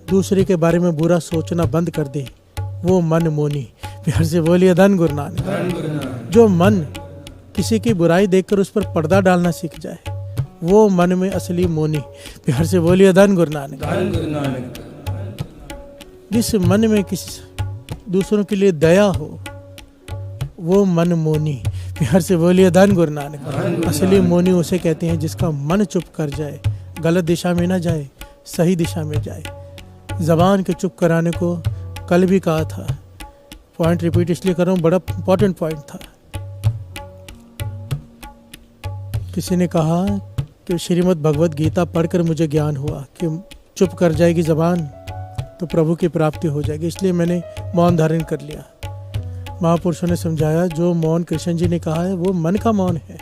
दूसरे के बारे में बुरा सोचना बंद कर दे वो मन मौनी। प्यार से बोलिए धन गुरु नानक। धन गुरु नानक। जो मन किसी की बुराई देखकर उस पर पर्दा डालना सीख जाए वो मन में असली मौनी। प्यार से बोलिए धन गुरु नानक। धन गुरु नानक। जिस मन में किसी दूसरों के लिए दया हो वो मन मौनी। प्यार से बोलिए धन गुरु नानक। असली मौनी उसे कहते हैं जिसका मन चुप कर जाए, गलत दिशा में ना जाए, सही दिशा में जाए। जबान के चुप कराने को कल भी कहा था, पॉइंट रिपीट इसलिए कर रहा हूँ, बड़ा इंपॉर्टेंट पॉइंट था। किसी ने कहा कि श्रीमद् भगवत गीता पढ़कर मुझे ज्ञान हुआ कि चुप कर जाएगी जबान तो प्रभु की प्राप्ति हो जाएगी, इसलिए मैंने मौन धारण कर लिया। महापुरुषों ने समझाया जो मौन कृष्ण जी ने कहा है वो मन का मौन है,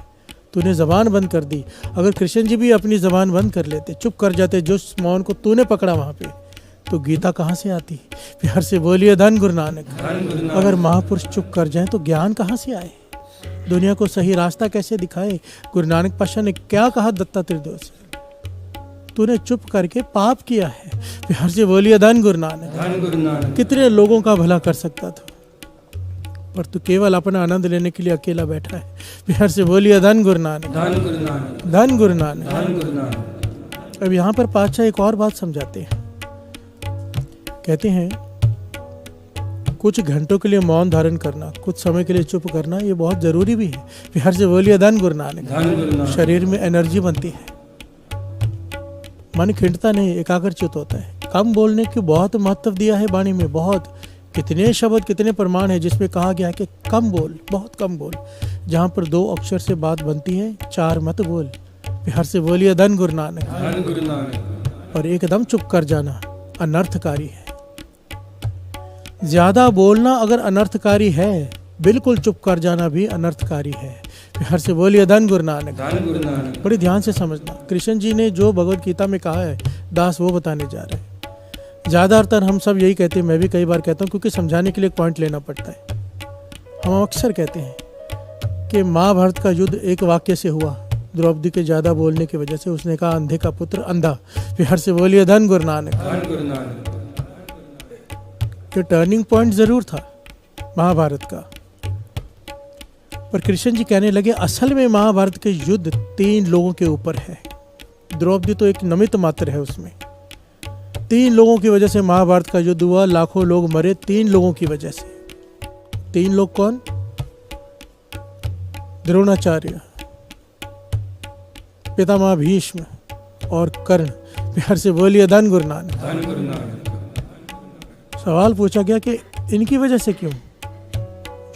तूने जबान बंद कर दी। अगर कृष्ण जी भी अपनी जबान बंद कर लेते, चुप कर जाते जो मौन को तूने पकड़ा वहाँ पे, तो गीता कहाँ से आती। प्यार से बोलिए धन गुरु नानक। अगर महापुरुष चुप कर जाएं तो ज्ञान कहाँ से आए, दुनिया को सही रास्ता कैसे दिखाए। गुरु नानक पातशाह ने क्या कहा दत्तात्रेय से, तूने चुप करके पाप किया है। प्यार से बोलिए धन गुरु नानक। धन गुरु नानक। कितने लोगों का भला कर सकता था, पर तू केवल अपना आनंद लेने के लिए अकेला बैठा है। प्यार से बोलिए धन गुरु नानक। धन गुरु नानक। धन गुरु नानक। धन गुरु नानक। अब यहाँ पर पातशाह एक और बात समझाते हैं। कहते हैं कुछ घंटों के लिए मौन धारण करना, कुछ समय के लिए चुप करना, ये बहुत जरूरी भी है। प्यार से बोलिए धन गुरु नानक। धन गुरु नानक। शरीर में एनर्जी बनती है, मन खिंडता नहीं, एकाग्रचित होता है। कम बोलने की बहुत महत्व दिया है वाणी में, बहुत कितने शब्द कितने प्रमाण है जिसमें कहा गया है कि कम बोल, बहुत कम बोल। जहाँ पर 2 अक्षर से बात बनती है 4 मत बोल। प्यार से बोलिए धन गुरु नानक। धन गुरु नानक। और एकदम चुप कर जाना अनर्थकारी है। ज्यादा बोलना अगर अनर्थकारी है, बिल्कुल चुप कर जाना भी अनर्थकारी है। प्यार से बोलिए धन गुरु नानक। धन गुरु नानक। बड़ी ध्यान से समझना, कृष्ण जी ने जो भगवत गीता में कहा है दास वो बताने जा रहे हैं। ज़्यादातर हम सब यही कहते हैं, मैं भी कई बार कहता हूँ, क्योंकि समझाने के लिए एक पॉइंट लेना पड़ता है। हम अक्सर कहते हैं कि महाभारत का युद्ध एक वाक्य से हुआ, द्रौपदी के ज़्यादा बोलने की वजह से। उसने कहा अंधे का पुत्र अंधा। प्यार से बोलिए धन गुरु नानक। धन गुरु नानक। ये टर्निंग पॉइंट ज़रूर था महाभारत का, पर कृष्ण जी कहने लगे असल में महाभारत के युद्ध 3 लोगों के ऊपर है। द्रौपदी तो एक निमित्त मात्र है उसमें। 3 लोगों की वजह से महाभारत का युद्ध हुआ, लाखों लोग मरे 3 लोगों की वजह से। 3 लोग कौन? द्रोणाचार्य, पितामह भीष्म और कर्ण। प्यार से बोलिए धन गुरु नानक। धन गुरु नानक। सवाल पूछा गया कि इनकी वजह से क्यों?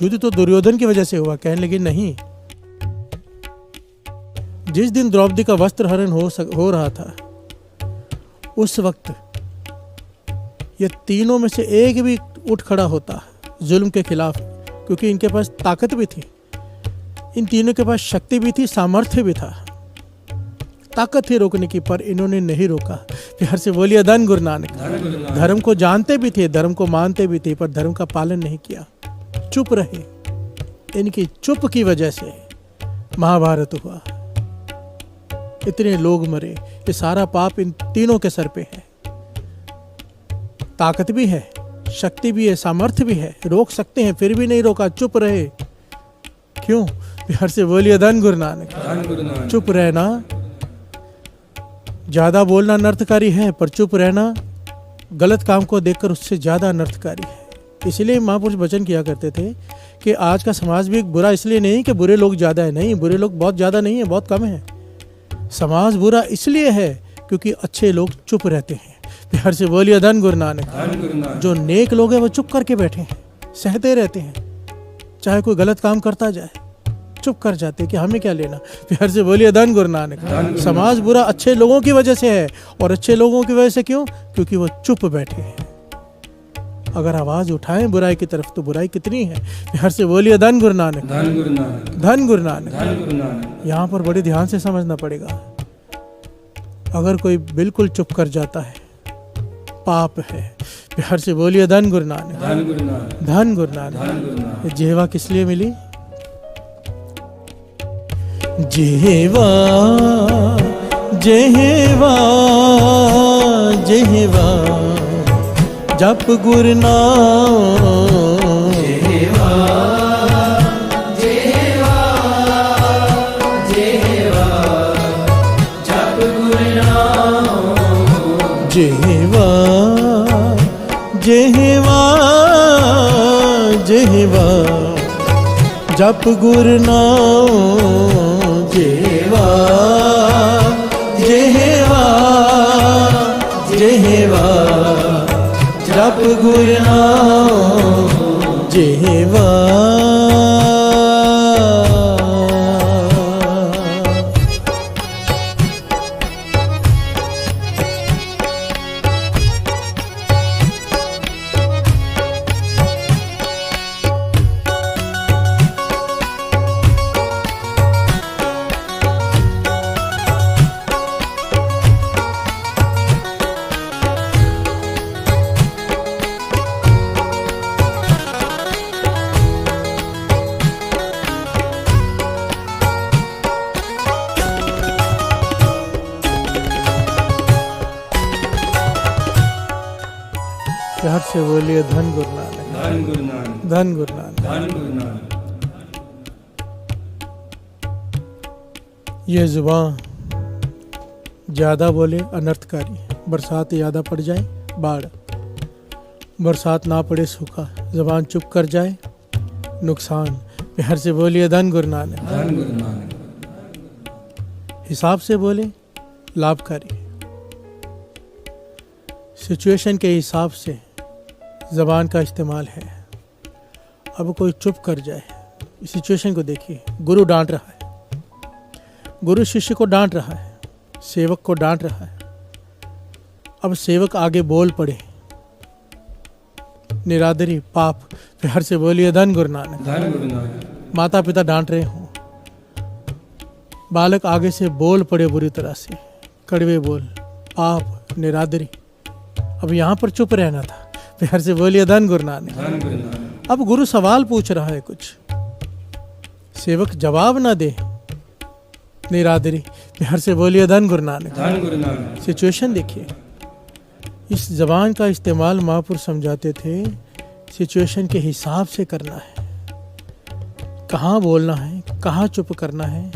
युद्ध तो दुर्योधन की वजह से हुआ। कहने लगे नहीं, जिस दिन द्रौपदी का वस्त्र हरण हो रहा था, उस वक्त ये तीनों में से एक भी उठ खड़ा होता जुल्म के खिलाफ, क्योंकि इनके पास ताकत भी थी, इन तीनों के पास शक्ति भी थी, सामर्थ्य भी था, ताकत थी रोकने की, पर इन्होंने नहीं रोका। प्यार से बोलिए धन गुरु नानक। धर्म को जानते भी थे, धर्म को मानते भी थे, पर धर्म का पालन नहीं किया, चुप रहे। इनकी चुप की वजह से महाभारत हुआ, इतने लोग मरे। ये सारा पाप इन तीनों के सर पे है। ताकत भी है, शक्ति भी है, सामर्थ्य भी है, रोक सकते हैं, फिर भी नहीं रोका, चुप रहे। क्यों? प्यार से बोलिए धन गुरु नानक। धन गुरु नानक। चुप रहना, ज्यादा बोलना अनर्थकारी है, पर चुप रहना गलत काम को देखकर उससे ज्यादा अनर्थकारी है। इसलिए महापुरुष वचन किया करते थे कि आज का समाज भी बुरा इसलिए नहीं कि बुरे लोग ज्यादा है, नहीं, बुरे लोग बहुत ज्यादा नहीं है, बहुत कम है। समाज बुरा इसलिए है क्योंकि अच्छे लोग चुप रहते हैं। प्यार से बोलिए धन गुरु नानक। धन गुरु नानक। जो नेक लोग हैं वो चुप करके बैठे हैं, सहते रहते हैं, चाहे कोई गलत काम करता जाए चुप कर जाते कि हमें क्या लेना। प्यार से बोलिए धन गुरु नानक। समाज बुरा अच्छे लोगों की वजह से है, और अच्छे लोगों की वजह से क्यों? क्योंकि वो चुप बैठे हैं। अगर आवाज उठाएं बुराई की तरफ तो बुराई कितनी है। प्यार से बोलिए धन गुरु नानक। धन गुरु नानक। धन गुरु नानक। धन गुरु नानक। यहाँ पर बड़े ध्यान से समझना पड़ेगा। अगर कोई बिल्कुल चुप कर जाता है पाप है। प्यार से बोलिए धन गुरु नानक। धन गुरु नानक। धन गुरु नानक। धन गुरु नानक। ये जिह्वा किस लिए मिली? जिह्वा जिह्वा जिह्वा जप गुरु नाम। जिह्वा जिह्वा जिह्वा जप गुरु नाम। जिह्वा जिह्वा जिह्वा जप गुरु नाम। जिह्वा जिह्वा जिह्वा जप गुरु नाम। जिह्वा प्यार से बोलिए धन गुरु नानक। धन गुरु नानक। धन गुरु नानक। धन गुरु नानक। ये जुबान ज़्यादा बोले अनर्थकारी। बरसात ज़्यादा पड़ जाए बाढ़, बरसात ना पड़े सूखा, जुबान चुप कर जाए नुकसान। प्यार से बोलिए धन गुरु नानक। धन गुरु नानक। हिसाब से बोले लाभकारी। सिचुएशन के हिसाब से ज़बान का इस्तेमाल है। अब कोई चुप कर जाए, सिचुएशन को देखिए, गुरु डांट रहा है, गुरु शिष्य को डांट रहा है, सेवक को डांट रहा है। अब सेवक आगे बोल पड़े, निरादरी पाप। प्यार से बोलिए धन गुरु नानक। धन गुरु नानक। माता पिता डांट रहे हों, बालक आगे से बोल पड़े बुरी तरह से, कड़वे बोल, पाप, निरादरी। अब यहाँ पर चुप रहना था। प्यार से बोलिए धन गुरु नानक। धन गुरु नानक। अब गुरु सवाल पूछ रहा है कुछ, सेवक जवाब ना दे, निरादरी। प्यार से बोलिए धन गुरु नानक। धन गुरु नानक। सिचुएशन देखिए, इस जबान का इस्तेमाल महापुरुष समझाते थे सिचुएशन के हिसाब से करना है, कहाँ बोलना है, कहाँ चुप करना है।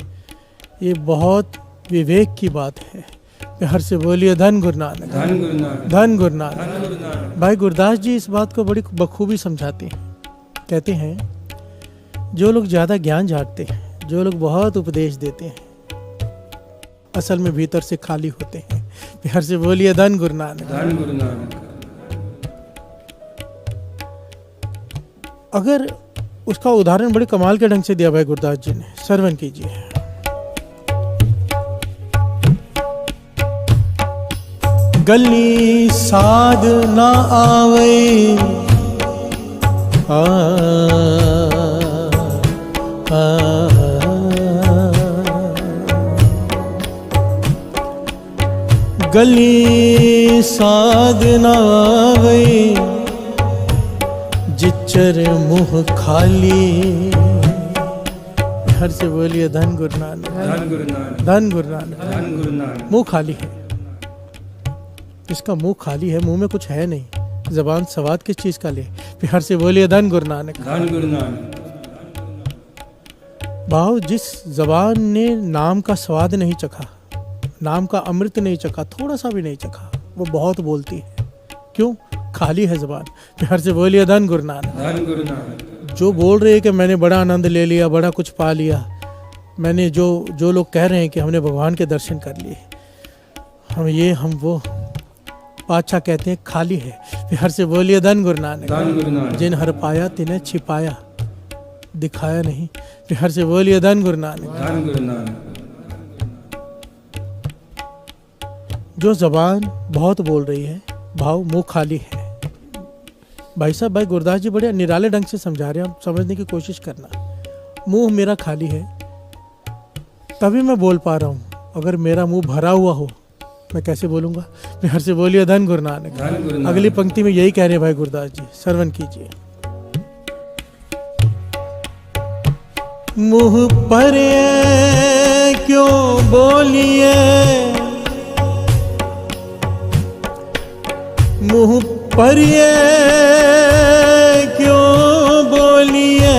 ये बहुत विवेक की बात है। प्यार से बोलिए धन गुरु नानक। धन गुरु नानक। धन गुरु नानक। धन गुरु नानक। भाई गुरदास जी इस बात को बड़ी बखूबी समझाते हैं। कहते हैं जो लोग ज़्यादा ज्ञान झाड़ते हैं, जो लोग बहुत उपदेश देते हैं, असल में भीतर से खाली होते हैं। प्यार से बोलिए धन गुरु नानक। धन गुरु नानक। अगर उसका उदाहरण बड़े कमाल के ढंग से दिया भाई गुरदास जी ने, श्रवण कीजिए। गली साध ना आवे, आ, गली साध ना आवे, जिचर मुँह खाली। हर से बोलिए धन गुरु नानक। धन गुरु नानक। धन गुरु नानक। धन गुरु नानक। मुंह खाली है, इसका मुंह खाली है, मुंह में कुछ है नहीं, जबान सवाद किस चीज का ले। प्यार से बोलिए धन गुरु नानक। धन गुरु नानक। भाव जिस जबान ने नाम का स्वाद नहीं चखा, नाम का अमृत नहीं चखा, थोड़ा सा भी नहीं चखा, वो बहुत बोलती है। क्यों? खाली है जबान। प्यार से बोलिए धन गुरु नानक। धन गुरु नानक। जो बोल रहे हैं कि मैंने बड़ा आनंद ले लिया, बड़ा कुछ पा लिया, मैंने जो लोग कह रहे हैं कि हमने भगवान के दर्शन कर लिए, हम ये हम वो, पातशाह कहते हैं खाली है। प्यार से बोलिए धन गुरु नानक। धन गुरु नानक। जिन हर पाया तिन्हें छिपाया, दिखाया नहीं। प्यार से बोलिए धन गुरु नानक। धन गुरु नानक। जो जबान बहुत बोल रही है, भाव मुंह खाली है। भाई साहब, भाई गुरदास जी बड़े निराले ढंग से समझा रहे हैं, आप समझने की कोशिश करना। मुंह मेरा खाली है तभी मैं बोल पा रहा हूँ, अगर मेरा मुंह भरा हुआ हो मैं कैसे बोलूंगा। प्यार से बोलिए धन गुरु नानक। धन गुरु नानक। अगली पंक्ति में यही कह रहे हैं भाई गुरदास जी, श्रवण कीजिए। मुंह पर क्यों बोलिए, मुंह पर क्यों बोलिए,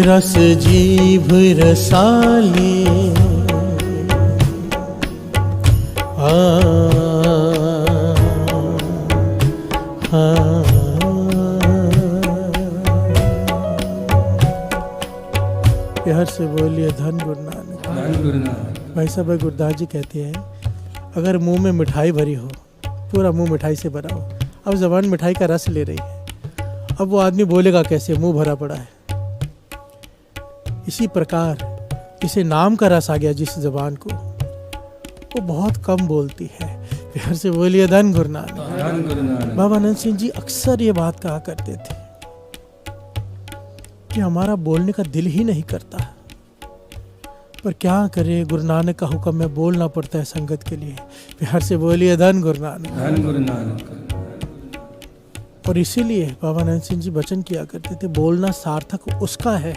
रस जीभ रसाली। प्यार से बोलिए धन गुरु नानक। धन गुरु नानक। भाई साहब, भाई गुरदास जी कहते हैं अगर मुंह में मिठाई भरी हो, पूरा मुंह मिठाई से भरा हो, अब जबान मिठाई का रस ले रही है, अब वो आदमी बोलेगा कैसे, मुंह भरा पड़ा है। इसी प्रकार इसे नाम का रस आ गया जिस जबान को, वो बहुत कम बोलती है। प्यार से बोलिए धन गुरु नानक। धन गुरु नानक। बाबा नंद सिंह जी अक्सर ये बात कहा करते थे कि हमारा बोलने का दिल ही नहीं करता, पर क्या करे, गुरु नानक का हुक्म में बोलना पड़ता है संगत के लिए। प्यार से बोलिए धन गुरु नानक। धन गुरु नानक। और इसीलिए बाबा नंद सिंह जी वचन किया करते थे, बोलना सार्थक उसका है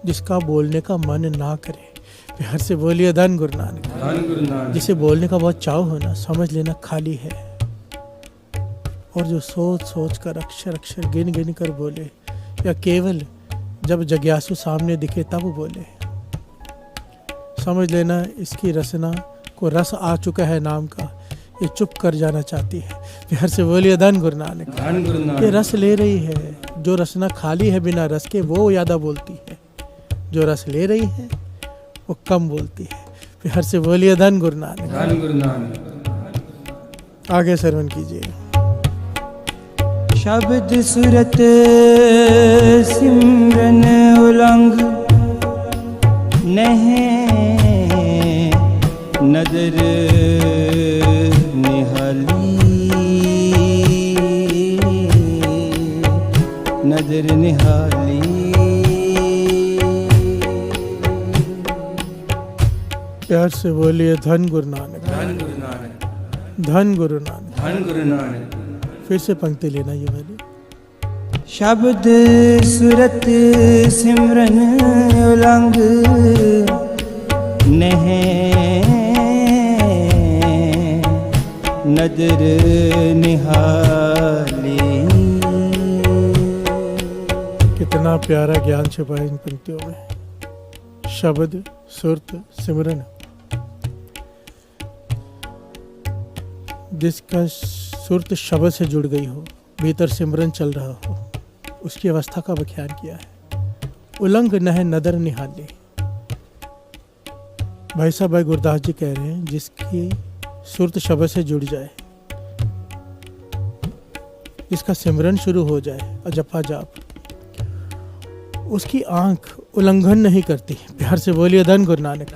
जिसका बोलने का मन ना करे। प्यार से बोलिए धन गुरु नानक। धन गुरु नानक। जिसे बोलने का बहुत चाव हो ना, समझ लेना खाली है। और जो सोच सोच कर अक्षर अक्षर गिन गिन कर बोले, या केवल जब जिज्ञासु सामने दिखे तब बोले, समझ लेना इसकी रसना को रस आ चुका है नाम का, ये चुप कर जाना चाहती है। प्यार से बोलिए धन गुरु नानक। धन गुरु नानक। ये रस ले रही है, जो रसना खाली है बिना रस के वो ज्यादा बोलती है, जो रस ले रही है वो कम बोलती है। प्यार से बोलिए धन गुरु नानक। धन गुरु नानक। आगे श्रवण कीजिए। शब्द सुरत सिमरन उलंग नहीं, नजर निहाली, नजर निहाली। प्यार से बोलिए धन गुरु नानक, धन गुरु नानक, धन गुरु नानक। धन गुरु नानक। फिर से पंक्ति लेना ये वाली। शब्द सुरत सिमरन उलंग नह नदर निहाली। कितना प्यारा ज्ञान छुपा है इन पंक्तियों में। शब्द सुरत सिमरन, जिसका सुरत शब्द से जुड़ गई हो, भीतर सिमरन चल रहा हो, उसकी अवस्था का व्याख्यान किया है। उलंग नह नदर निहाली। भाई साहब भाई गुरदास जी कह रहे हैं जिसकी सुरत शब्द से जुड़ जाए, जिसका सिमरन शुरू हो जाए और जपा जाप, उसकी आंख उल्लंघन नहीं करती। प्यार से बोलिए धन गुरु नानक।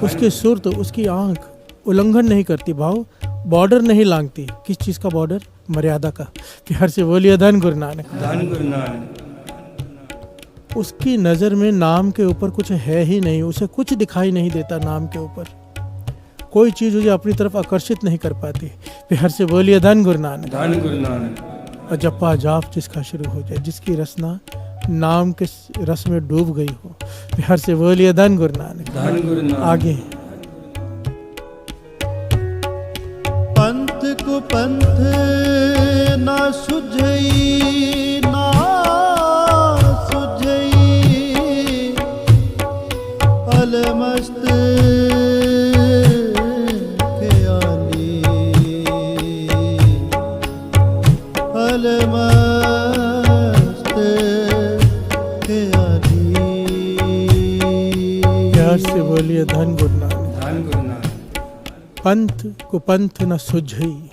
उसकी सुरत, उसकी आंख उल्लंघन नहीं करती, भाव बॉर्डर नहीं लांघती। किस चीज़ का बॉर्डर? मर्यादा का। प्यार से बोलिए धन गुरु नानक, धन गुरु नानक। उसकी नज़र में नाम के ऊपर कुछ है ही नहीं, उसे कुछ दिखाई नहीं देता। नाम के ऊपर कोई चीज़ उसे अपनी तरफ आकर्षित नहीं कर पाती। प्यार से बोलिए धन गुरु नानक, धन गुरु नानक। और जपा जाप जिसका शुरू हो जाए, जिसकी रसना नाम के रस में डूब गई हो। प्यार से बोलिए धन गुरु नानक, धन गुरु नानक। आगे पंथ को पंथ ना सुझई, ना सुझई, अलमस्त ख्याली, अलमस्त ख्याली। प्यार से बोलिए धन गुरु नानक। धन गुरु नानक। पंथ को पंथ न सुझई,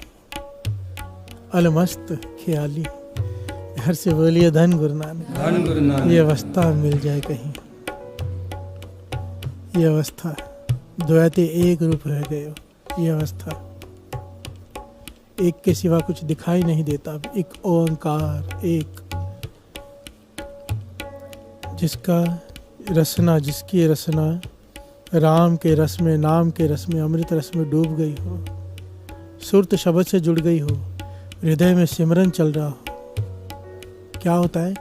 अलमस्त ख्याली। प्यार से बोलिए धन गुरु नानक। धन गुरु नानक। ये अवस्था मिल जाए कहीं, ये अवस्था द्वैत एक रूप रह गए हो, ये अवस्था एक के सिवा कुछ दिखाई नहीं देता। एक ओंकार, एक जिसका रसना, जिसकी रसना राम के रस में, नाम के रस में, अमृत रस में डूब गई हो, सुरत शब्द से जुड़ गई हो, हृदय में सिमरन चल रहा हो, क्या होता है?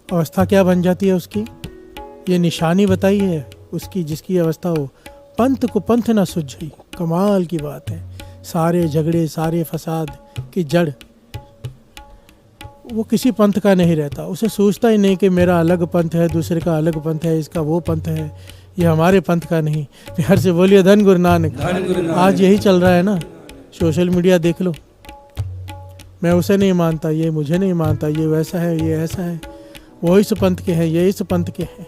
अवस्था क्या बन जाती है उसकी? ये निशानी बताई है उसकी, जिसकी अवस्था हो। पंथ को पंथ ना सुझई, कमाल की बात है। सारे झगड़े, सारे फसाद की जड़ वो किसी पंथ का नहीं रहता। उसे सोचता ही नहीं कि मेरा अलग पंथ है, दूसरे का अलग पंथ है, इसका वो पंथ है, ये हमारे पंथ का नहीं। प्यार से बोलिए धन गुरु नानक। धन गुरु नानक। आज यही चल रहा है ना, सोशल मीडिया देख लो। मैं उसे नहीं मानता, ये मुझे नहीं मानता, ये वैसा है, ये ऐसा है, वो इस पंथ के हैं, ये इस पंथ के हैं।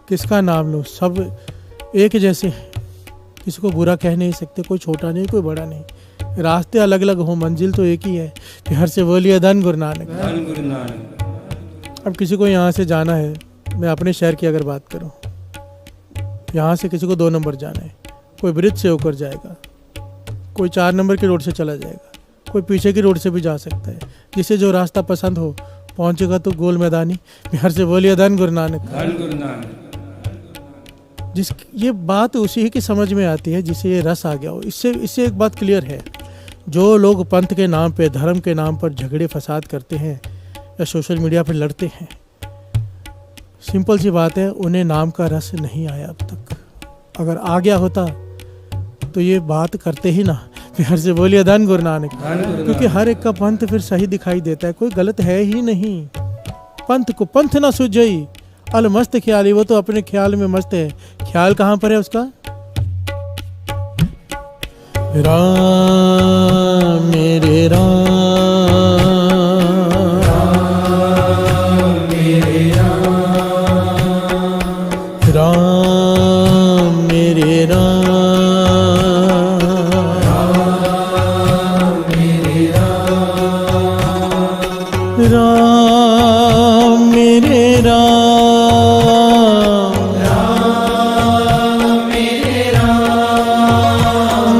किसका नाम लो? सब एक जैसे हैं, किसी को बुरा कह नहीं सकते। कोई छोटा नहीं, कोई बड़ा नहीं, रास्ते अलग अलग हो, मंजिल तो एक ही है। प्यार से बोलिए धन गुरु नानक। धन गुरु नानक। अब किसी को यहाँ से जाना है, मैं अपने शहर की अगर बात करूँ, यहाँ से किसी को 2 नंबर जाना है, कोई ब्रिज से होकर जाएगा, कोई 4 नंबर की रोड से चला जाएगा, कोई पीछे की रोड से भी जा सकता है। जिसे जो रास्ता पसंद हो पहुँचेगा तो गोल मैदानी। प्यार से बोलिए धन गुरु नानक। धन गुरु नानक। ये बात उसी की समझ में आती है जिसे ये रस आ गया हो। इससे एक बात क्लियर है, जो लोग पंथ के नाम पे, धर्म के नाम पर झगड़े फसाद करते हैं या सोशल मीडिया पर लड़ते हैं, सिंपल सी बात है, उन्हें नाम का रस नहीं आया अब तक। अगर आ गया होता तो ये बात करते ही ना। प्यार से बोलिए धन गुरु नानक। क्योंकि हर एक का पंथ फिर सही दिखाई देता है, कोई गलत है ही नहीं। पंथ को पंथ ना सुझई, अलमस्त ख्याली। वो तो अपने ख्याल में मस्त है। ख्याल कहाँ पर है उसका? राम मेरे राम, मेरे राम मेरे राम, मेरे राम मेरे राम, मेरे राम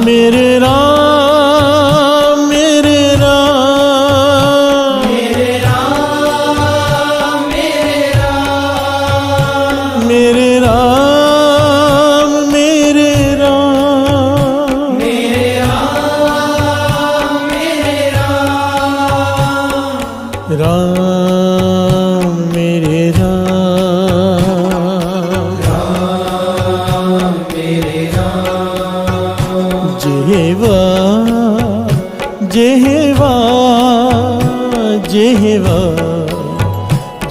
मेरे राम, मेरे राम मेरे राम, मेरे राम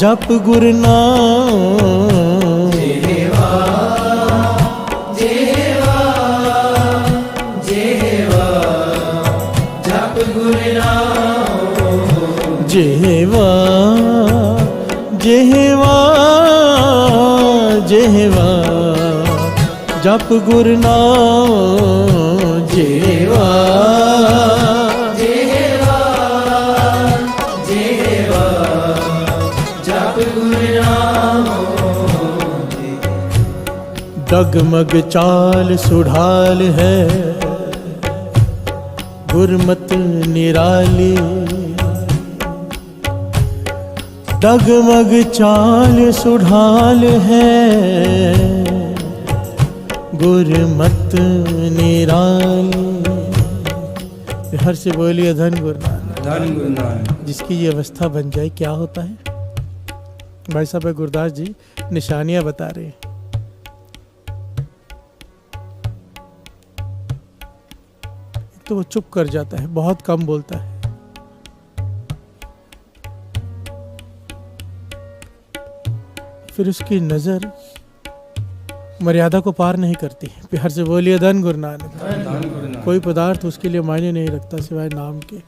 जप गुरु नाम जेवा जेवा जेवा जप गुरु नाम जेहवा जेहवा जेहवा जप गुरु नाम जेहवा जेवा जेवा जप गुरु नाम डगमग चाल सुढ़ाल है गुरमत निराली डगमग चाल सुढ़ाल है गुरमत निराली। हर से बोलिए धन गुरु नानक। धन गुरु नानक। जिसकी ये अवस्था बन जाए क्या होता है? भाई साहब गुरदास जी निशानियां बता रहे हैं। तो वो चुप कर जाता है, बहुत कम बोलता है। फिर उसकी नजर मर्यादा को पार नहीं करती। प्यार से बोलिए धन गुरु नानक। धन गुरु नानक। कोई पदार्थ उसके लिए मायने नहीं रखता सिवाय नाम के।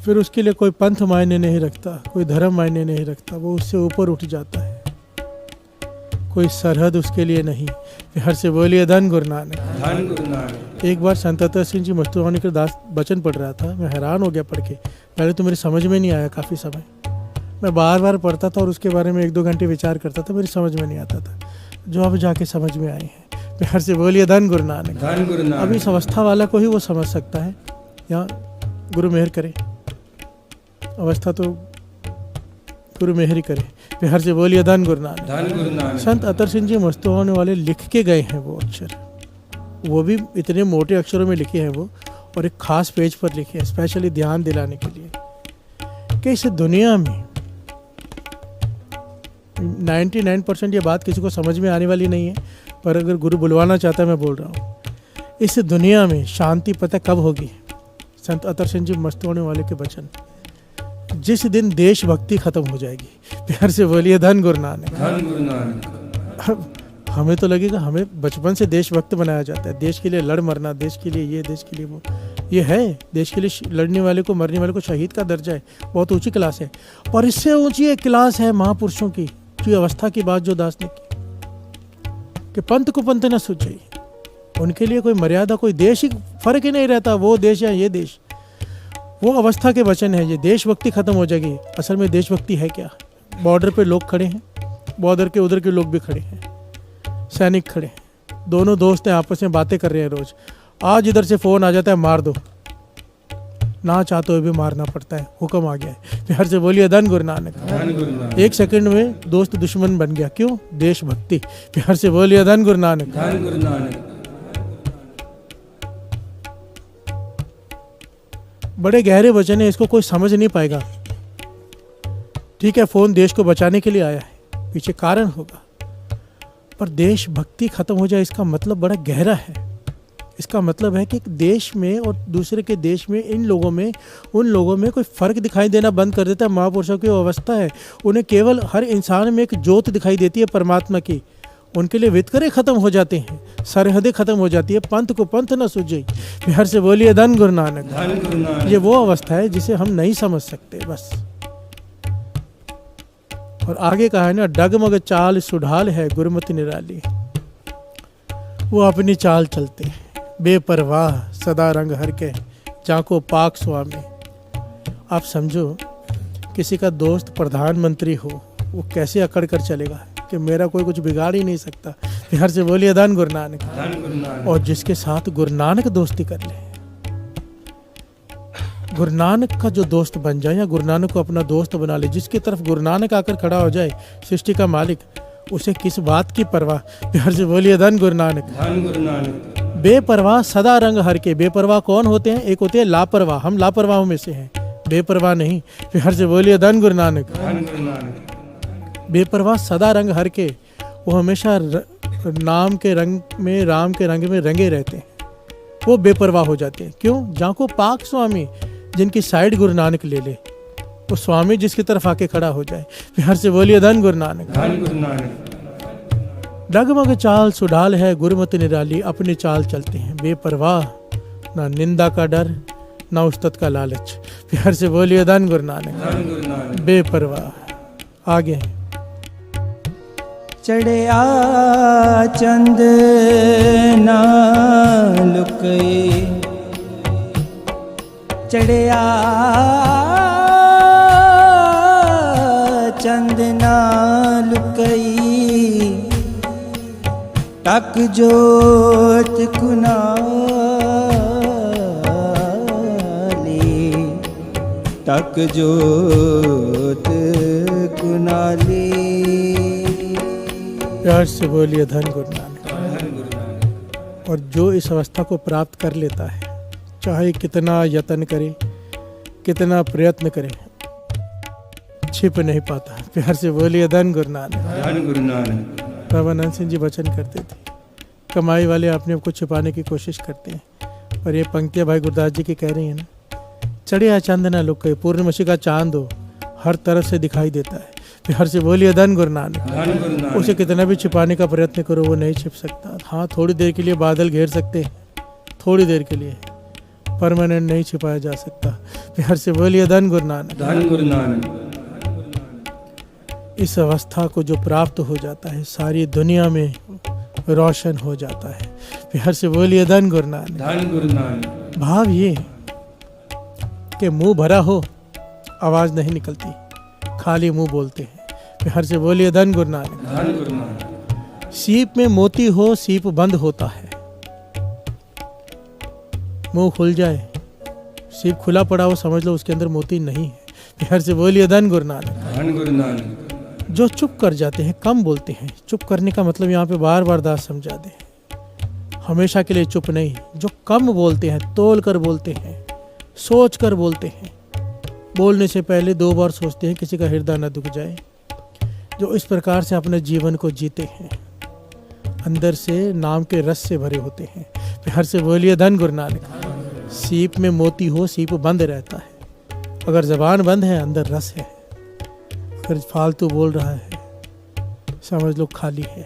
फिर उसके लिए कोई पंथ मायने नहीं रखता, कोई धर्म मायने नहीं रखता, वो उससे ऊपर उठ जाता है। कोई सरहद उसके लिए नहीं। प्यार से बोलिए धन गुरु नानक। धन गुरु नानक। एक बार संत अतर सिंह जी मस्तुवानी के दास वचन पढ़ रहा था। मैं हैरान हो गया पढ़ के। पहले तो मेरी समझ में नहीं आया काफ़ी समय। मैं बार बार पढ़ता था और उसके बारे में 1-2 घंटे विचार करता था, मेरी समझ में नहीं आता था, जो अब जाके समझ में आए हैं। प्यार से बोलिए धन गुरु नानक। धन गुरु नानक। अब इस अवस्था वाला को ही वो समझ सकता है, या गुरु मेहर करे। अवस्था तो गुरु मेहर ही करे। प्यार से बोलिए धन गुरु नानक। धन गुरु नानक। संत अतर सिंह जी मस्तुवाने वाले लिख के गए हैं वो अक्षर, वो भी इतने मोटे अक्षरों में लिखे हैं वो, और एक खास पेज पर लिखे हैं स्पेशली ध्यान दिलाने के लिए कि इस दुनिया में 99% ये बात किसी को समझ में आने वाली नहीं है, पर अगर गुरु बुलवाना चाहता है मैं बोल रहा हूँ। इस दुनिया में शांति पता कब होगी? संत अतर सिंह जी मस्तुवाने वाले के वचन, जिस दिन देशभक्ति खत्म हो जाएगी। प्यार से बोलिए धन गुरु नानक। धन गुरु नानक। हमें तो लगेगा हमें बचपन से देशभक्त बनाया जाता है, देश के लिए लड़ मरना, देश के लिए ये, देश के लिए वो। ये है देश के लिए लड़ने वाले को, मरने वाले को शहीद का दर्जा है, बहुत ऊंची क्लास है। और इससे ऊंची एक क्लास है महापुरुषों की, जो अवस्था की बात जो दास ने की कि पंथ को पंथ न सूझे। उनके लिए कोई मर्यादा, कोई देश ही फर्क ही नहीं रहता, वो देश या ये देश। वो अवस्था के वचन है। ये देशभक्ति खत्म हो जाएगी। असल में देशभक्ति है क्या? बॉर्डर पे लोग खड़े हैं, बॉर्डर के उधर के लोग भी खड़े हैं, सैनिक खड़े हैं, दोनों दोस्त हैं, आपस में बातें कर रहे हैं रोज। आज इधर से फोन आ जाता है, मार दो, ना चाहते हुए भी मारना पड़ता है, हुक्म आ गया है। प्यार से बोलिए धन गुरु नानक। धन गुरु नानक। 1 सेकंड में दोस्त दुश्मन बन गया। क्यों? देशभक्ति। प्यार से बोलिए धन गुरु नानक। धन गुरु नानक। बड़े गहरे वचन है, इसको कोई समझ नहीं पाएगा। ठीक है, फोन देश को बचाने के लिए आया है, पीछे कारण होगा, पर देशभक्ति खत्म हो जाए इसका मतलब बड़ा गहरा है। इसका मतलब है कि एक देश में और दूसरे के देश में, इन लोगों में, उन लोगों में कोई फर्क दिखाई देना बंद कर देता है। महापुरुषों की वो अवस्था है, उन्हें केवल हर इंसान में एक ज्योत दिखाई देती है परमात्मा की। उनके लिए वितकरे खत्म हो जाते हैं, सरहदें खत्म हो जाती है, पंथ को पंथ न सूझे। प्यार से बोलिए धन गुरु नानक। धन गुरु नानक। ये वो अवस्था है जिसे हम नहीं समझ सकते बस। और आगे कहा है ना, डगमग चाल सुढ़ाल है गुरमति निराली। वो अपनी चाल चलते हैं बेपरवाह, सदा रंग हर के, जाको पाक स्वामी। आप समझो किसी का दोस्त प्रधानमंत्री हो, वो कैसे अकड़ कर चलेगा कि मेरा कोई कुछ बिगाड़ ही नहीं सकता। प्यार से बोलिए धन गुरु नानक। धन गुरु नानक। और जिसके साथ गुरु नानक दोस्ती कर ले, गुरु नानक का जो दोस्त बन जाए, या गुरु नानक को अपना दोस्त बना ले, जिसकी तरफ गुरु नानक आकर खड़ा हो जाए, सृष्टि का मालिक, उसे किस बात की परवाह। प्यार से बोलिए धन गुरु नानक। धन गुरु नानक। बेपरवाह सदा रंग हर के। बेपरवाह कौन होते हैं? एक होते हैं लापरवाह, हम लापरवाहों में से हैं, बेपरवाह नहीं। प्यार से बोलिए धन गुरु नानक। धन गुरु नानक। बेपरवाह सदा रंग हर के, वो हमेशा नाम के रंग में, राम के रंग में रंगे रहते हैं। वो बेपरवाह हो जाते हैं। क्यों? जाको पाक स्वामी जिनकी साइड गुरु नानक ले ले, वो स्वामी जिसकी तरफ आके खड़ा हो जाए। प्यार से बोलिए धन गुरु नानक। धन गुरु नानक। डगमग चाल सुडाल है गुरुमति निराली, अपनी चाल चलते हैं बेपरवाह, ना निंदा का डर ना उस्तत का लालच। प्यार से बोलिए धन गुरु नानक। धन गुरु नानक। बेपरवाह। आगे चढ़िया चंद ना लुकई, चढ़िया चंद ना लुकई, टक जोत कुनाली, टक जोत कुनाली। प्यार से बोलिए धन गुरु नानक। धन गुरु नानक। और जो इस अवस्था को प्राप्त कर लेता है, चाहे कितना यत्न करे, कितना प्रयत्न करे, छिप नहीं पाता। प्यार से बोलिए धन गुरु नानक। धन गुरु नानक। बाबा नंद सिंह जी वचन करते थे, कमाई वाले अपने आप को छिपाने की कोशिश करते हैं, और ये पंक्तियां भाई गुरदास जी की कह रही है ना, चढ़िया चंद ना लुके, पूर्णिमासी का चांद हो, हर तरफ से दिखाई देता है। प्यार से बोलिए धन गुरु नानक। धन गुरु नानक। उसे कितना भी छिपाने का प्रयत्न करो, वो नहीं छिप सकता। हाँ, थोड़ी देर के लिए बादल घेर सकते हैं, थोड़ी देर के लिए, परमानेंट नहीं छिपाया जा सकता। प्यार से बोलिए धन गुरु नानक। धन गुरु नानक। इस अवस्था को जो प्राप्त हो जाता है, सारी दुनिया में रोशन हो जाता है। प्यार से बोलिए धन गुरु नानक। धन गुरु नानक। भाव ये कि मुंह भरा हो, आवाज नहीं निकलती, खाली मुंह बोलते हैं। प्यार से बोलिए धन गुरु नानक। धन गुरु नानक। सीप में मोती हो, सीप बंद होता है। मुंह खुल जाए, सीप खुला पड़ा हो, समझ लो उसके अंदर मोती नहीं है। प्यार से बोलिए धन गुरु नानक। धन गुरु नानक। जो चुप कर जाते हैं, कम बोलते हैं, चुप करने का मतलब यहाँ पे बार बार दास समझा दे, हमेशा के लिए चुप नहीं। जो कम बोलते हैं, तोल कर बोलते हैं, सोच कर बोलते हैं, बोलने से पहले 2 बार सोचते हैं किसी का हृदय न दुख जाए, जो इस प्रकार से अपने जीवन को जीते हैं, अंदर से नाम के रस से भरे होते हैं। प्यार से बोलिए धन गुरु नानक। सीप में मोती हो, सीप बंद रहता है। अगर जबान बंद है, अंदर रस है। अगर फालतू बोल रहा है, समझ लो खाली है।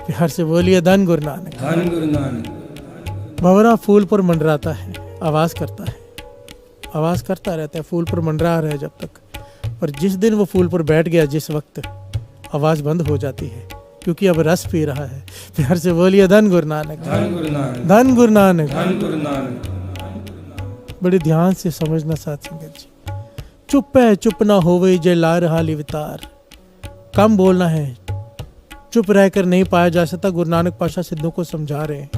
प्यार से बोलिए धन गुरु नानक। धन गुरु नानक। भंवरा फूल पर मंडराता है, आवाज करता है, आवाज करता रहता है, फूल पर मंडरा रहा है जब तक, पर जिस दिन वो फूल पर बैठ गया, जिस वक्त आवाज बंद हो जाती है, क्योंकि अब रस पी रहा है। प्यार से बोलिए धन गुरु नानक। धन गुरु नानक। धन गुरु नानक। धन गुरु नानक। बड़े ध्यान से समझना साथ संगत जी। चुप है चुप ना होवे जय ला रहा लिवतार। कम बोलना है, चुप रहकर नहीं पाया जा सकता। गुरु नानक पातशाह सिद्धों को समझा रहे हैं।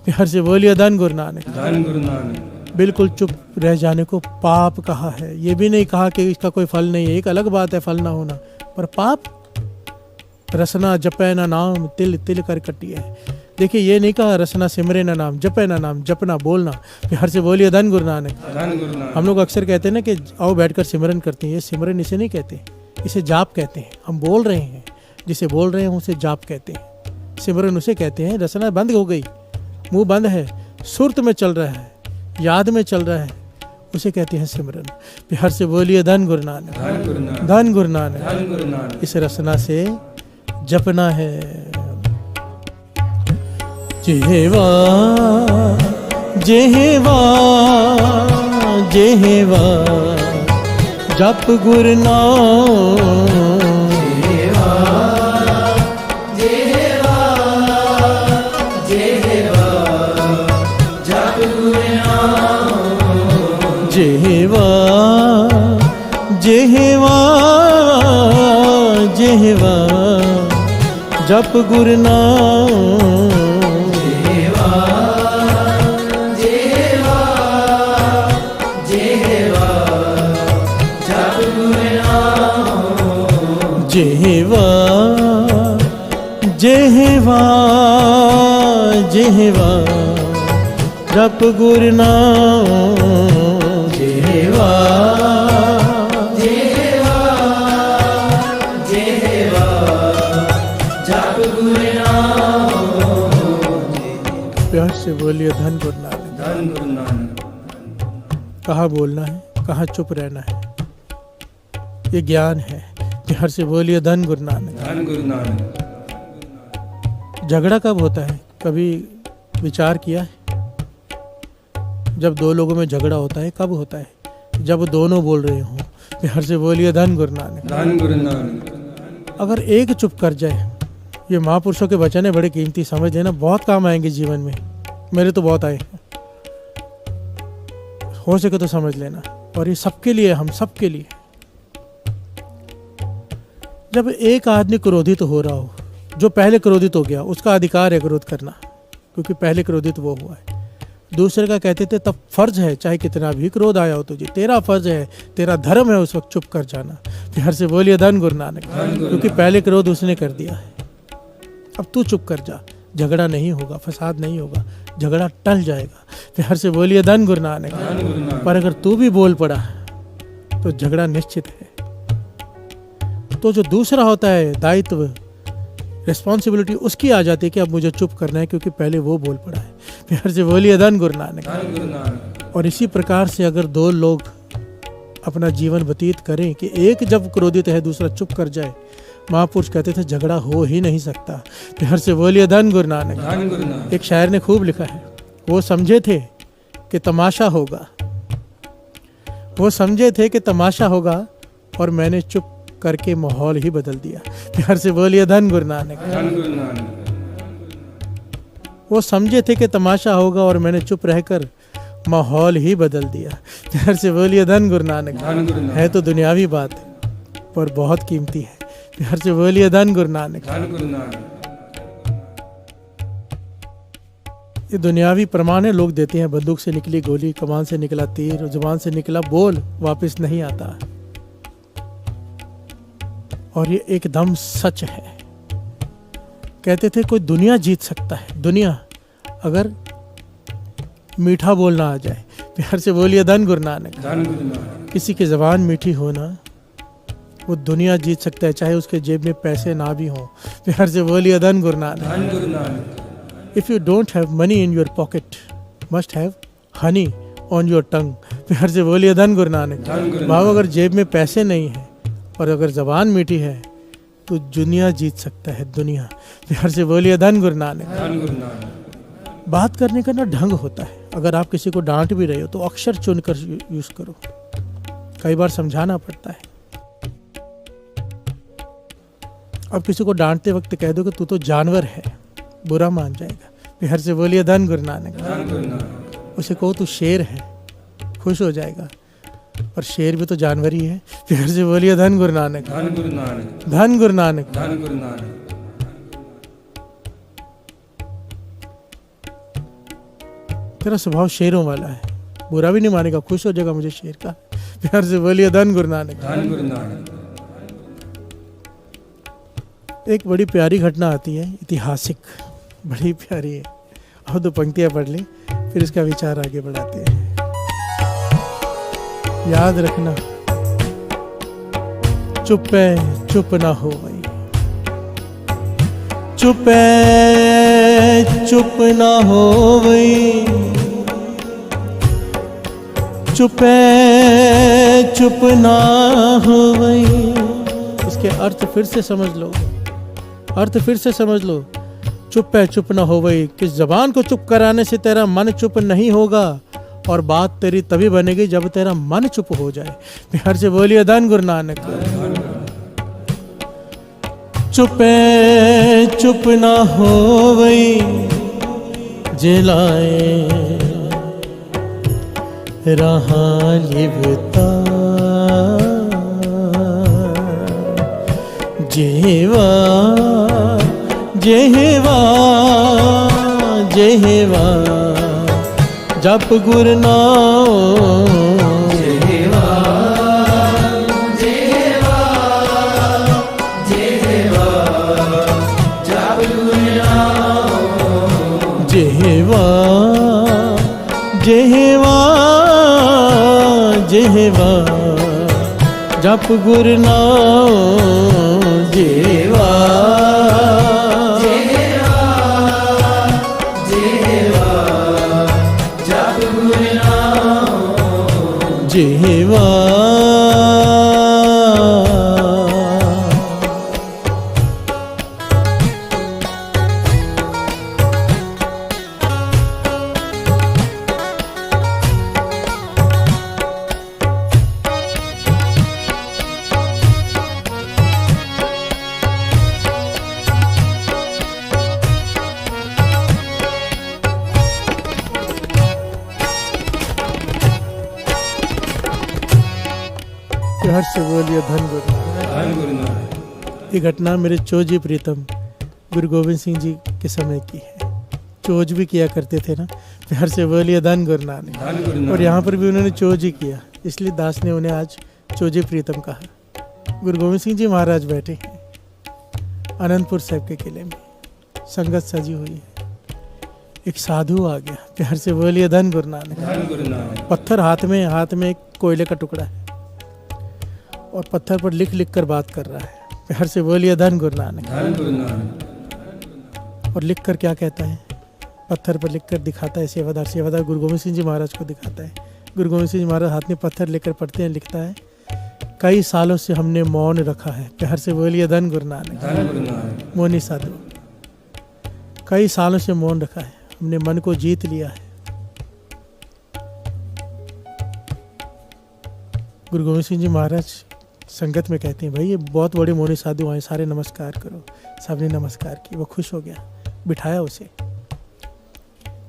प्यार से बोलिए धन गुरु नानक। धन गुरु नानक। बिल्कुल चुप रह जाने को पाप कहा है। ये भी नहीं कहा कि इसका कोई फल नहीं है, एक अलग बात है फल ना होना, पर पाप रसना जपे ना नाम तिल तिल कर कटिए। देखिए, ये नहीं कहा रसना सिमरे ना नाम, जपे ना नाम, जपना बोलना। प्यार से बोलिए धन गुरु नानक। धन गुरु नानक। हम लोग अक्सर कहते हैं ना कि आओ बैठकर सिमरन करते हैं। ये सिमरन इसे नहीं कहते, इसे जाप कहते हैं। हम बोल रहे हैं, जिसे बोल रहे हैं उसे जाप कहते हैं, सिमरन उसे कहते हैं। रसना बंद हो गई, मुंह बंद है, सुरत में चल रहा है, याद में चल रहा है, उसे कहते हैं सिमरन। प्यार से बोलिए धन गुरु नानक। धन गुरु नानक। धन गुरु नानक। धन गुरु नानक। इस रसना से जपना है। जेहवा जेहवा जेहवा जप गुरु नाम। जेहवा जेहवा जेहवा जप गुरु नाम। जेहवा जेहवा जेहवा जप गुरु नाम। जेहवा जेहवा जेहवा जप गुरु नाम। प्यार से बोलिए धन गुरु नानक। धन कहाँ बोलना है, कहाँ चुप रहना है, ये ज्ञान है। प्यार से बोलिए धन गुरु नानक। धन गुरु नानक। झगड़ा कब होता है, कभी विचार किया है? जब दो लोगों में झगड़ा होता है कब होता है? जब दोनों बोल रहे हों। प्यार से बोलिए धन गुरु नानक। धन गुरु नानक। अगर एक चुप कर जाए, ये महापुरुषों के वचन है, बड़े कीमती, समझ लेना, बहुत काम आएंगे जीवन में। मेरे तो बहुत आए, हो सके तो समझ लेना। और ये सबके लिए, हम सबके लिए। जब एक आदमी क्रोधित हो रहा हो, जो पहले क्रोधित हो गया, उसका अधिकार है क्रोध करना, क्योंकि पहले क्रोधित वो हुआ है। दूसरे का कहते थे तब फर्ज है, चाहे कितना भी क्रोध आया हो तुझे, तेरा फर्ज है, तेरा धर्म है उस वक्त चुप कर जाना। प्यार से बोलिए धन गुरु नानक। क्योंकि पहले क्रोध उसने कर दिया है, अब तू चुप कर जा, झगड़ा नहीं होगा, फसाद नहीं होगा, झगड़ा टल जाएगा। प्यार से बोलिए धन गुरु नानक। पर अगर तू भी बोल पड़ा तो झगड़ा निश्चित है। तो जो दूसरा होता है दायित्व, रिस्पॉन्सिबिलिटी उसकी आ जाती है कि अब मुझे चुप करना है, क्योंकि पहले वो बोल पड़ा है। प्यार से बोलिए धन गुरु नानक। और इसी प्रकार से अगर दो लोग अपना जीवन व्यतीत करें कि एक जब क्रोधित है दूसरा चुप कर जाए, महापुरुष कहते थे झगड़ा हो ही नहीं सकता। प्यार से बोलिए धन गुरु नानक। एक शायर ने खूब लिखा है, वो समझे थे कि तमाशा होगा, वो समझे थे कि तमाशा होगा, और मैंने चुप करके माहौल ही बदल दिया। प्यार से बोलिए धन गुरु नानक। वो समझे थे कि तमाशा होगा और मैंने चुप रहकर माहौल ही बदल दिया। प्यार से बोलिए धन गुरु नानक। है तो दुनियावी बात पर बहुत कीमती है। प्यार से बोलिए धन गुरु नानक। ये दुनियावी प्रमाण है, लोग देते हैं, बंदूक से निकली गोली, कमान से निकला तीर, जुबान से निकला बोल वापस नहीं आता। और ये एकदम सच है। कहते थे कोई दुनिया जीत सकता है, दुनिया अगर मीठा बोलना आ जाए। प्यार से बोलिए धन गुरु नानक। किसी की जबान मीठी होना, वो दुनिया जीत सकता है, चाहे उसके जेब में पैसे ना भी हों। प्यार से बोलिए धन Guru Nanak. If you don't have money in your pocket, must have Honey on your tongue. प्यार से बोलिए धन गुरु नानक। भाव अगर जेब में पैसे नहीं है और अगर जबान मीठी है तो दुनिया जीत सकता है, दुनिया। प्यार से बोलिए धन गुरु नानक। बात करने का ना ढंग होता है। अगर आप किसी को डांट भी रहे हो तो अक्षर चुनकर यूज करो, कई बार समझाना पड़ता है। अब किसी को डांटते वक्त कह दो कि तू तो जानवर है, बुरा मान जाएगा। प्यार से बोलिए धन गुरु नानक। उसे कहो तू शेर है, खुश हो जाएगा, और शेर भी तो जानवर ही है। प्यार से बोलिए धन गुरु नानक। धन गुरु नानक। तेरा स्वभाव शेरों वाला है, बुरा भी नहीं मानेगा, खुश हो जाएगा मुझे शेर का। प्यार से बोलिए धन गुरु नानक। एक बड़ी प्यारी घटना आती है, ऐतिहासिक, बड़ी प्यारी है। अब दो पंक्तियां पढ़ ली, फिर इसका विचार आगे बढ़ाते हैं। याद रखना, चुप है चुप ना हो भाई, चुप है चुप ना हो भाई, चुप है चुप ना हो भाई। इसके अर्थ फिर से समझ लो, अर्थ फिर से समझ लो। चुप है चुप ना हो भाई, किस जबान को चुप कराने से तेरा मन चुप नहीं होगा, और बात तेरी तभी बनेगी जब तेरा मन चुप हो जाए। प्यार से बोलिए धन गुरु नानक। चुप है चुप ना हो भाई, जिलाए रहा लिपता, जेवा जेवा जेवा जप गुरु नाम, जेवा जेवा जेवा जप गुरु नाम, जेवा जेवा जेवा जप गुरु नाम, जेवा सेवा। प्यार से बोलिए धन गुरु नानक। धन गुरु नानक। ये घटना मेरे चोजी प्रीतम गुरु गोविंद सिंह जी के समय की है। चोज भी किया करते थे ना, प्यार से बोलिए धन गुरु नानक। धन गुरु नानक। और यहाँ पर भी उन्होंने चोज ही किया, इसलिए दास ने उन्हें आज चोजी प्रीतम कहा। गुरु गोविंद सिंह जी महाराज बैठे हैं अनंतपुर साहिब के किले में, संगत सजी हुई है। एक साधु आ गया, प्यार से बोलिए धन गुरु नानक। धन गुरु नानक। पत्थर हाथ में एक कोयले का टुकड़ा है और पत्थर पर लिख लिख कर बात कर रहा है। प्यार से बोलिए धन गुरु नानक। धन गुरु नानक। और लिख कर क्या कहता है, पत्थर पर लिख कर दिखाता है सेवादार गुरु गोविंद सिंह जी महाराज को दिखाता है। गुरु गोविंद सिंह जी महाराज हाथ में पत्थर लेकर पढ़ते हैं, लिखता है कई सालों से हमने मौन रखा है। प्यार से बोलिए धन गुरु नानक। धन गुरु नानक। मौनी साधु, कई सालों से मौन रखा है, हमने मन को जीत लिया है। गुरु गोविंद सिंह जी महाराज संगत में कहते हैं भाई ये बहुत बड़े मौनी साधु आए, सारे नमस्कार करो। सबने नमस्कार की, वो खुश हो गया, बिठाया उसे।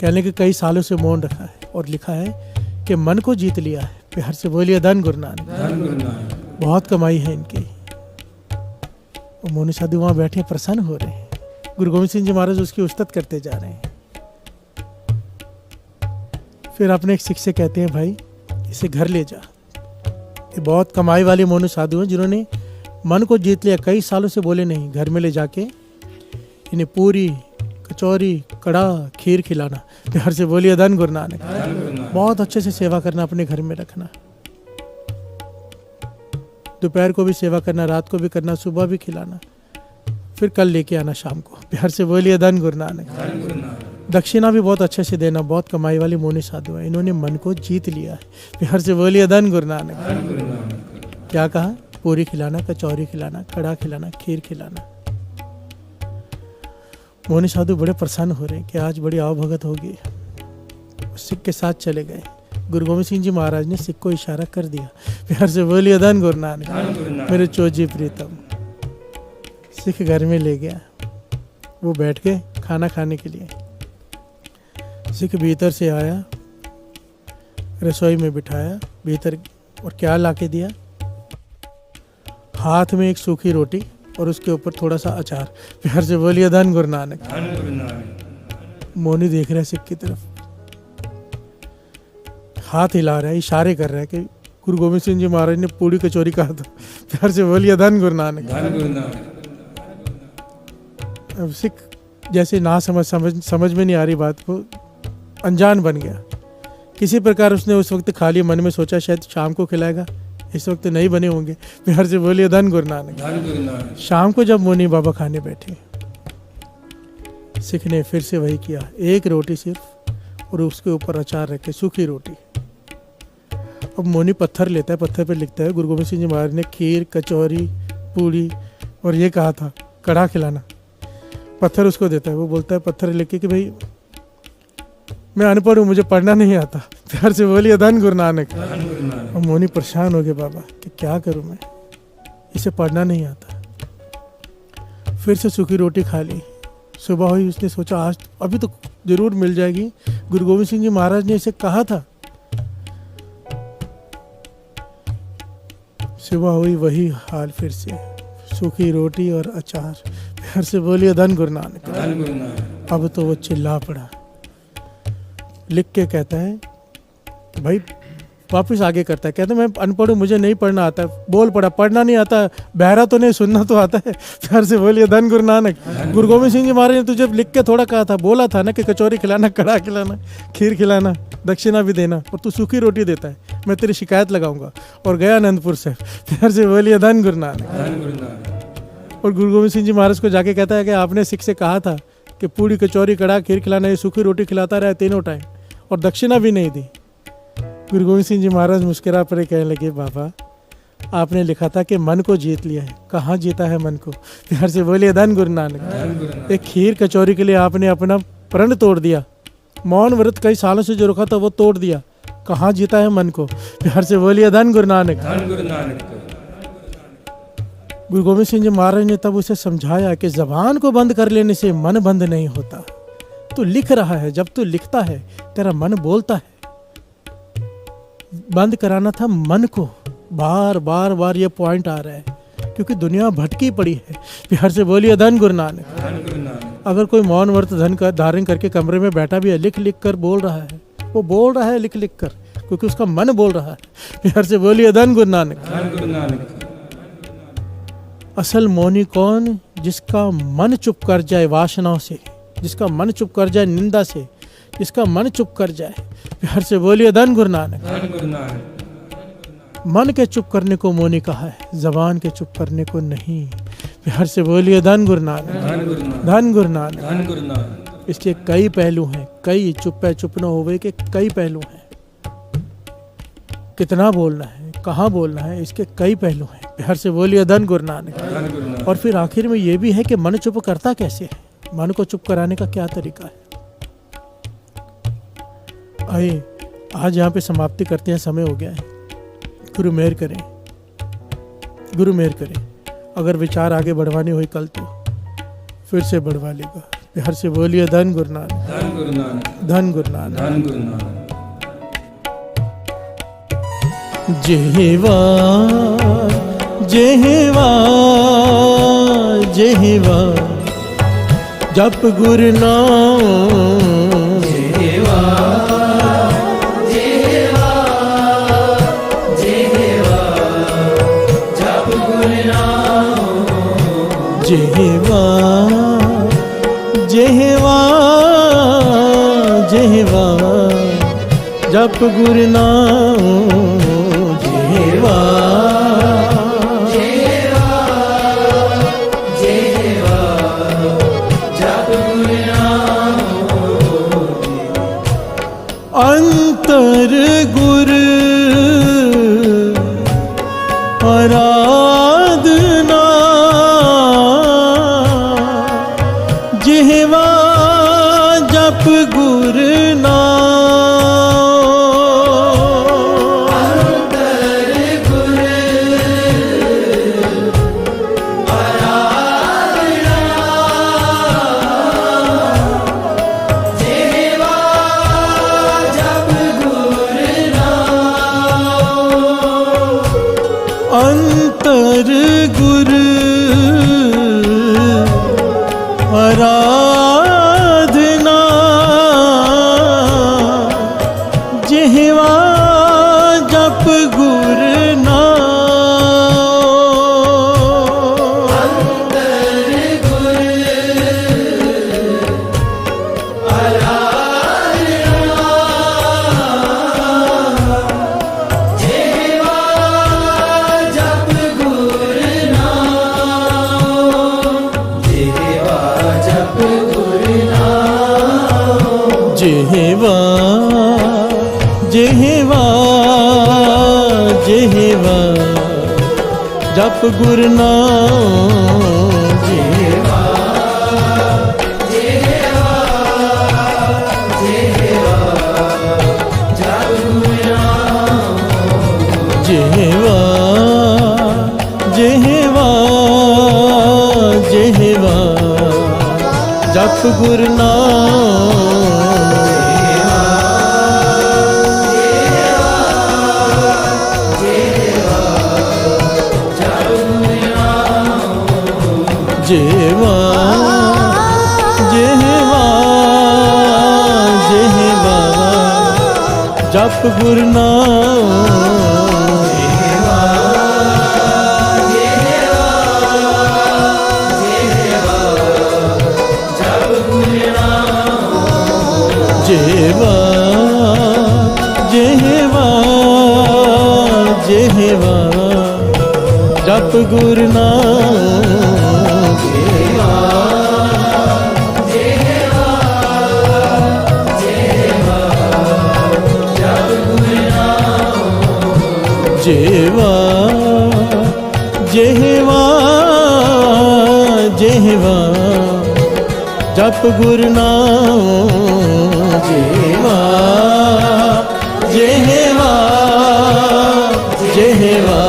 कहने के कई सालों से मौन रखा है और लिखा है कि मन को जीत लिया है। प्यार से बोलिए धन गुरु नानक। धन गुरु नानक। बहुत कमाई है इनकी। वो मौनी साधु वहाँ बैठे प्रसन्न हो रहे हैं। गुरु गोविंद सिंह जी महाराज उसकी उस्तत करते जा रहे हैं। फिर अपने एक सिख से कहते हैं भाई इसे घर ले जा। ये बहुत कमाई वाले मौनी साधु हैं जिन्होंने मन को जीत लिया, कई सालों से बोले नहीं। घर में ले जाके इन्हें पूरी कचौरी कड़ा खीर खिलाना। प्यार से बोलिए धन गुरु नानक। धन गुरु नानक। बहुत अच्छे से सेवा करना, अपने घर में रखना। दोपहर को भी सेवा करना, रात को भी करना, सुबह भी खिलाना, फिर कल लेके आना शाम को। प्यार से बोलिए धन गुरु नानक। धन गुरु नानक। दक्षिणा भी बहुत अच्छे से देना। बहुत कमाई वाली मौनी साधु है, इन्होंने मन को जीत लिया है। प्यार से बोलिए धन गुरु नानक। धन गुरु नानक। क्या कहा, पूरी खिलाना, कचौरी खिलाना, कड़ा खिलाना, खीर खिलाना। मौनी साधु बड़े प्रसन्न हो रहे हैं कि आज बड़ी आवभगत होगी। सिख के साथ चले गए। गुरु गोविंद सिंह जी महाराज ने सिख को इशारा कर दिया। प्यार से बोलिए धन गुरु नानक। धन गुरु नानक। मेरे चोजी प्रीतम। सिख घर में ले गया, वो बैठ गए खाना खाने के लिए। सिख भीतर से आया, रसोई में बिठाया भीतर, और क्या लाके दिया, हाथ में एक सूखी रोटी और उसके ऊपर थोड़ा सा अचार। प्यार से बोलिए धन गुरु नानक। धन गुरु नानक। मौनी देख रहा है सिख की तरफ, हाथ हिला रहा है, इशारे कर रहा है कि गुरु गोविंद सिंह जी महाराज ने पूरी कचौरी कहा था। प्यार से बोलिए धन गुरु नानक। धन गुरु नानक। अब सिख जैसे ना समझ में नहीं आ रही बात को, अनजान बन गया। किसी प्रकार उसने उस वक्त खाली मन में सोचा शायद शाम को खिलाएगा, इस वक्त नहीं बने होंगे। प्यार से बोलिए धन गुरु नानक। धन गुरु नानक। शाम को जब मोनी बाबा खाने बैठे, सिख ने फिर से वही किया, एक रोटी सिर्फ और उसके ऊपर अचार रखे, सूखी रोटी। अब मोनी पत्थर लेता है, पत्थर पर लिखता है गुरु गोविंद सिंह जी महाराज ने खीर, कचौरी, पूड़ी और ये कहा था कड़ा खिलाना। पत्थर उसको देता है, वो बोलता है पत्थर लेके कि भाई मैं अनपढ़ हूँ, मुझे पढ़ना नहीं आता। प्यार से बोलिए धन गुरु नानक। धन गुरु नानक। और मोनी परेशान हो गए बाबा कि क्या करूं मैं, इसे पढ़ना नहीं आता। फिर से सूखी रोटी खा ली। सुबह हुई, उसने सोचा आज अभी तो जरूर मिल जाएगी, गुरु गोविंद सिंह जी महाराज ने इसे कहा था। सुबह हुई, वही हाल फिर से, सूखी रोटी और अचार। प्यार से बोलिए धन गुरु नानक। धन गुरु नानक। अब तो वो चिल्ला पड़ा, लिख के कहता है भाई, वापस आगे करता है, कहता है मैं अनपढ़ हूँ, मुझे नहीं पढ़ना आता। बोल पड़ा, पढ़ना नहीं आता, बहरा तो नहीं, सुनना तो आता है। प्यार से बोलिए धन गुरु नानक। गुरु गोविंद सिंह जी महाराज ने तुझे लिख के थोड़ा कहा था, बोला था ना कि कचौरी खिलाना, कड़ा खिलाना, खीर खिलाना, दक्षिणा भी देना, और तू सूखी रोटी देता है, मैं तेरी शिकायत लगाऊंगा। और गया अनंतपुर से। प्यार से बोलिए धन गुरु नानक। धन गुरु नानक। और गुरु गोविंद सिंह जी महाराज को जाके कहता है कि आपने सिख से कहा था कि पूड़ी, कचौरी, कड़ा, खीर खिलाना, ये सूखी रोटी खिलाता रहा तीनों टाइम, और दक्षिणा भी नहीं दी। गुरु गोविंद सिंह जी महाराज मुस्कुरा पड़े, कहने लगे बाबा आपने लिखा था कि मन को जीत लिया है, कहाँ जीता है मन को? प्यार से बोलिए धन गुरु नानक। एक खीर कचौरी के लिए आपने अपना प्रण तोड़ दिया, मौन व्रत कई सालों से जो रखा था वो तोड़ दिया, कहाँ जीता है मन को? प्यार से बोलिए धन गुरु नानक। गुरु गोविंद सिंह जी महाराज ने तब उसे समझाया कि जबान को बंद कर लेने से मन बंद नहीं होता। तू लिख रहा है, जब तू लिखता है तेरा मन बोलता है। बंद कराना था मन को। बार बार बार ये पॉइंट आ रहा है क्योंकि दुनिया भटकी पड़ी है। प्यार से बोलिए धन गुरु नानक। अगर कोई मौन व्रत धन का धारण करके कमरे में बैठा भी है, लिख लिख कर बोल रहा है, वो बोल रहा है लिख लिख कर, क्योंकि उसका मन बोल रहा है। प्यार से बोलिए धन गुरु नानक। असल मौनी कौन? जिसका मन चुप कर जाए वासनाओं से, जिसका मन चुप कर जाए निंदा से, जिसका मन चुप कर जाए। प्यार से बोलिए धन गुरु नानक। मन के चुप करने को मौनी कहा है, जबान के चुप करने को नहीं। प्यार से बोलिए धन गुरु नानक। धन गुरु नानक। इसके कई पहलू हैं, कई चुप है चुप न होवे के कई पहलू हैं। कितना बोलना है, कहाँ बोलना है, इसके कई पहलू हैं। प्यार से बोलिए धन गुरु नानक। और फिर आखिर में ये भी है कि मन चुप करता कैसे है, मन को चुप कराने का क्या तरीका है। आइए आज यहाँ पे समाप्ति करते हैं, समय हो गया है। गुरु मेहर करें, गुरु मेहर करें। अगर विचार आगे बढ़वाने हुए कल तो फिर से बढ़वा लेगा। प्यार से बोलिए धन गुरु नानक। धन गुरु नानक। जेहवा जेहवा जेहवा जप गुरु नाम। जेहवा जेहवा जेहवा जप गुरु नाम। जेहवा जेहवा जेहवा जप गुरु नाम। जेहवा जेहवा जेहवा जप गुरु नाम। अंतर गुरु आराधना। जेहवा जप गुरु नाम। अंतर गुरु आराधना। जेहवा जप गुरु नाम। अंतर गुरु आराधना। जेहवा जप गुरु नाम। जेहवा जप गुरु नाम। जेहवा जेहवा जेहवा जप गुरु नाम। जेहवा जेहवा जेहवा जप गुरु नाम। जेहवा जेहवा जेहवा जप गुरु नाम। जेहवा जेहवा जेहवा जप गुरु नाम। जेहवा जेहवा जेहवा जप गुरु नाम। जप गुरु नाम। जेवा जेहवा जेहवा जप गुर नाम जेवा जेहवा जेहवा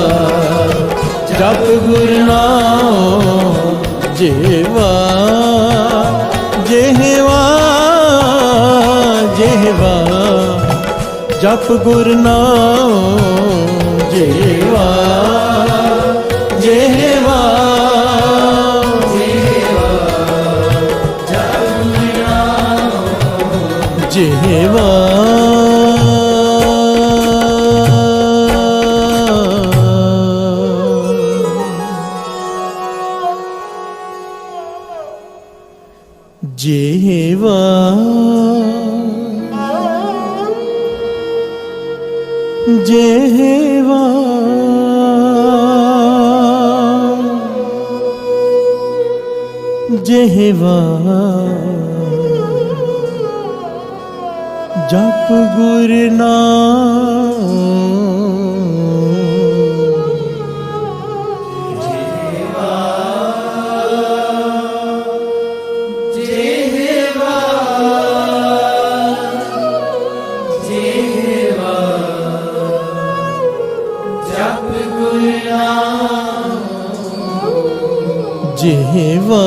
जप गुर नाम जेवा जेहवा जेहवा जप गुर नाम जेवा जेहवा जेहवा जेहवा जेहवा जेहवा जप गुर नाम जेहवा